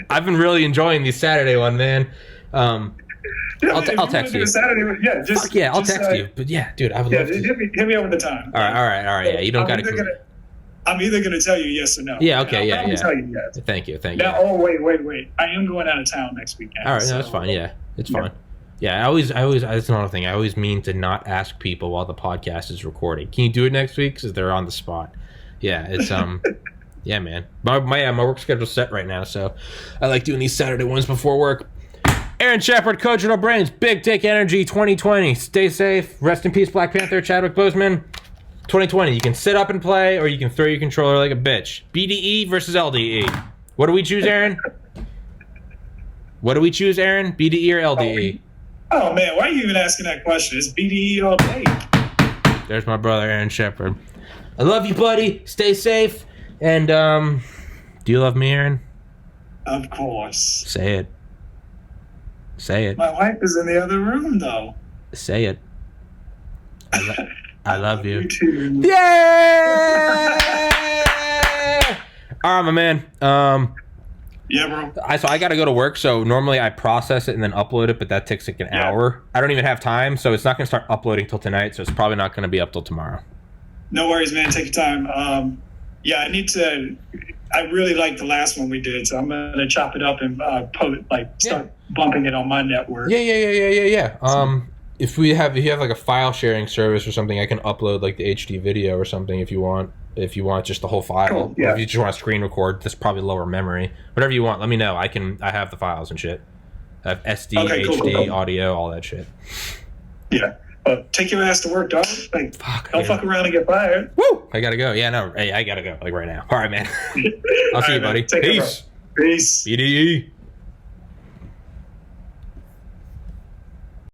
I've been really enjoying these Saturday one, man. I'll text you. I'll text you. But yeah, dude, I would love to. Hit me over the time. All right. Yeah, you don't got to. I'm either going to tell you yes or no. Yeah, okay, I'll yeah. tell you yes. Thank you. Now, wait. I am going out of town next weekend. All right, no, that's fine. Yeah, it's fine. Yeah, I always, that's another thing. I always mean to not ask people while the podcast is recording. Can you do it next week? Because they're on the spot. Yeah, it's, yeah, man. My work schedule's set right now, so I like doing these Saturday ones before work. Aaron Shepard, Coach No Brains, Big Dick Energy 2020. Stay safe. Rest in peace, Black Panther, Chadwick Boseman. 2020, you can sit up and play, or you can throw your controller like a bitch. BDE versus LDE. What do we choose, Aaron? BDE or LDE? Oh, man, why are you even asking that question? It's BDE all day. There's my brother, Aaron Shepard. I love you, buddy. Stay safe. And, do you love me, Aaron? Of course. Say it. Say it. My wife is in the other room, though. Say it. I love you. You too. Yeah! All right, my man. Yeah, bro. So I got to go to work. So normally I process it and then upload it, but that takes like an hour. I don't even have time, so it's not going to start uploading till tonight. So it's probably not going to be up till tomorrow. No worries, man. Take your time. Yeah, I need to. I really like the last one we did, so I'm gonna chop it up and start bumping it on my network. Yeah. If you have like a file sharing service or something, I can upload like the HD video or something if you want. If you want just the whole file, cool. Yeah. Or if you just want to screen record, that's probably lower memory. Whatever you want, let me know. I have the files and shit. I have SD, HD, audio, all that shit. Yeah. Take your ass to work, dog. Like, fuck around and get fired. Woo! I gotta go. Yeah, no. Hey, I gotta go. Like right now. All right, man. I'll see you, buddy. Peace. Peace. BDE.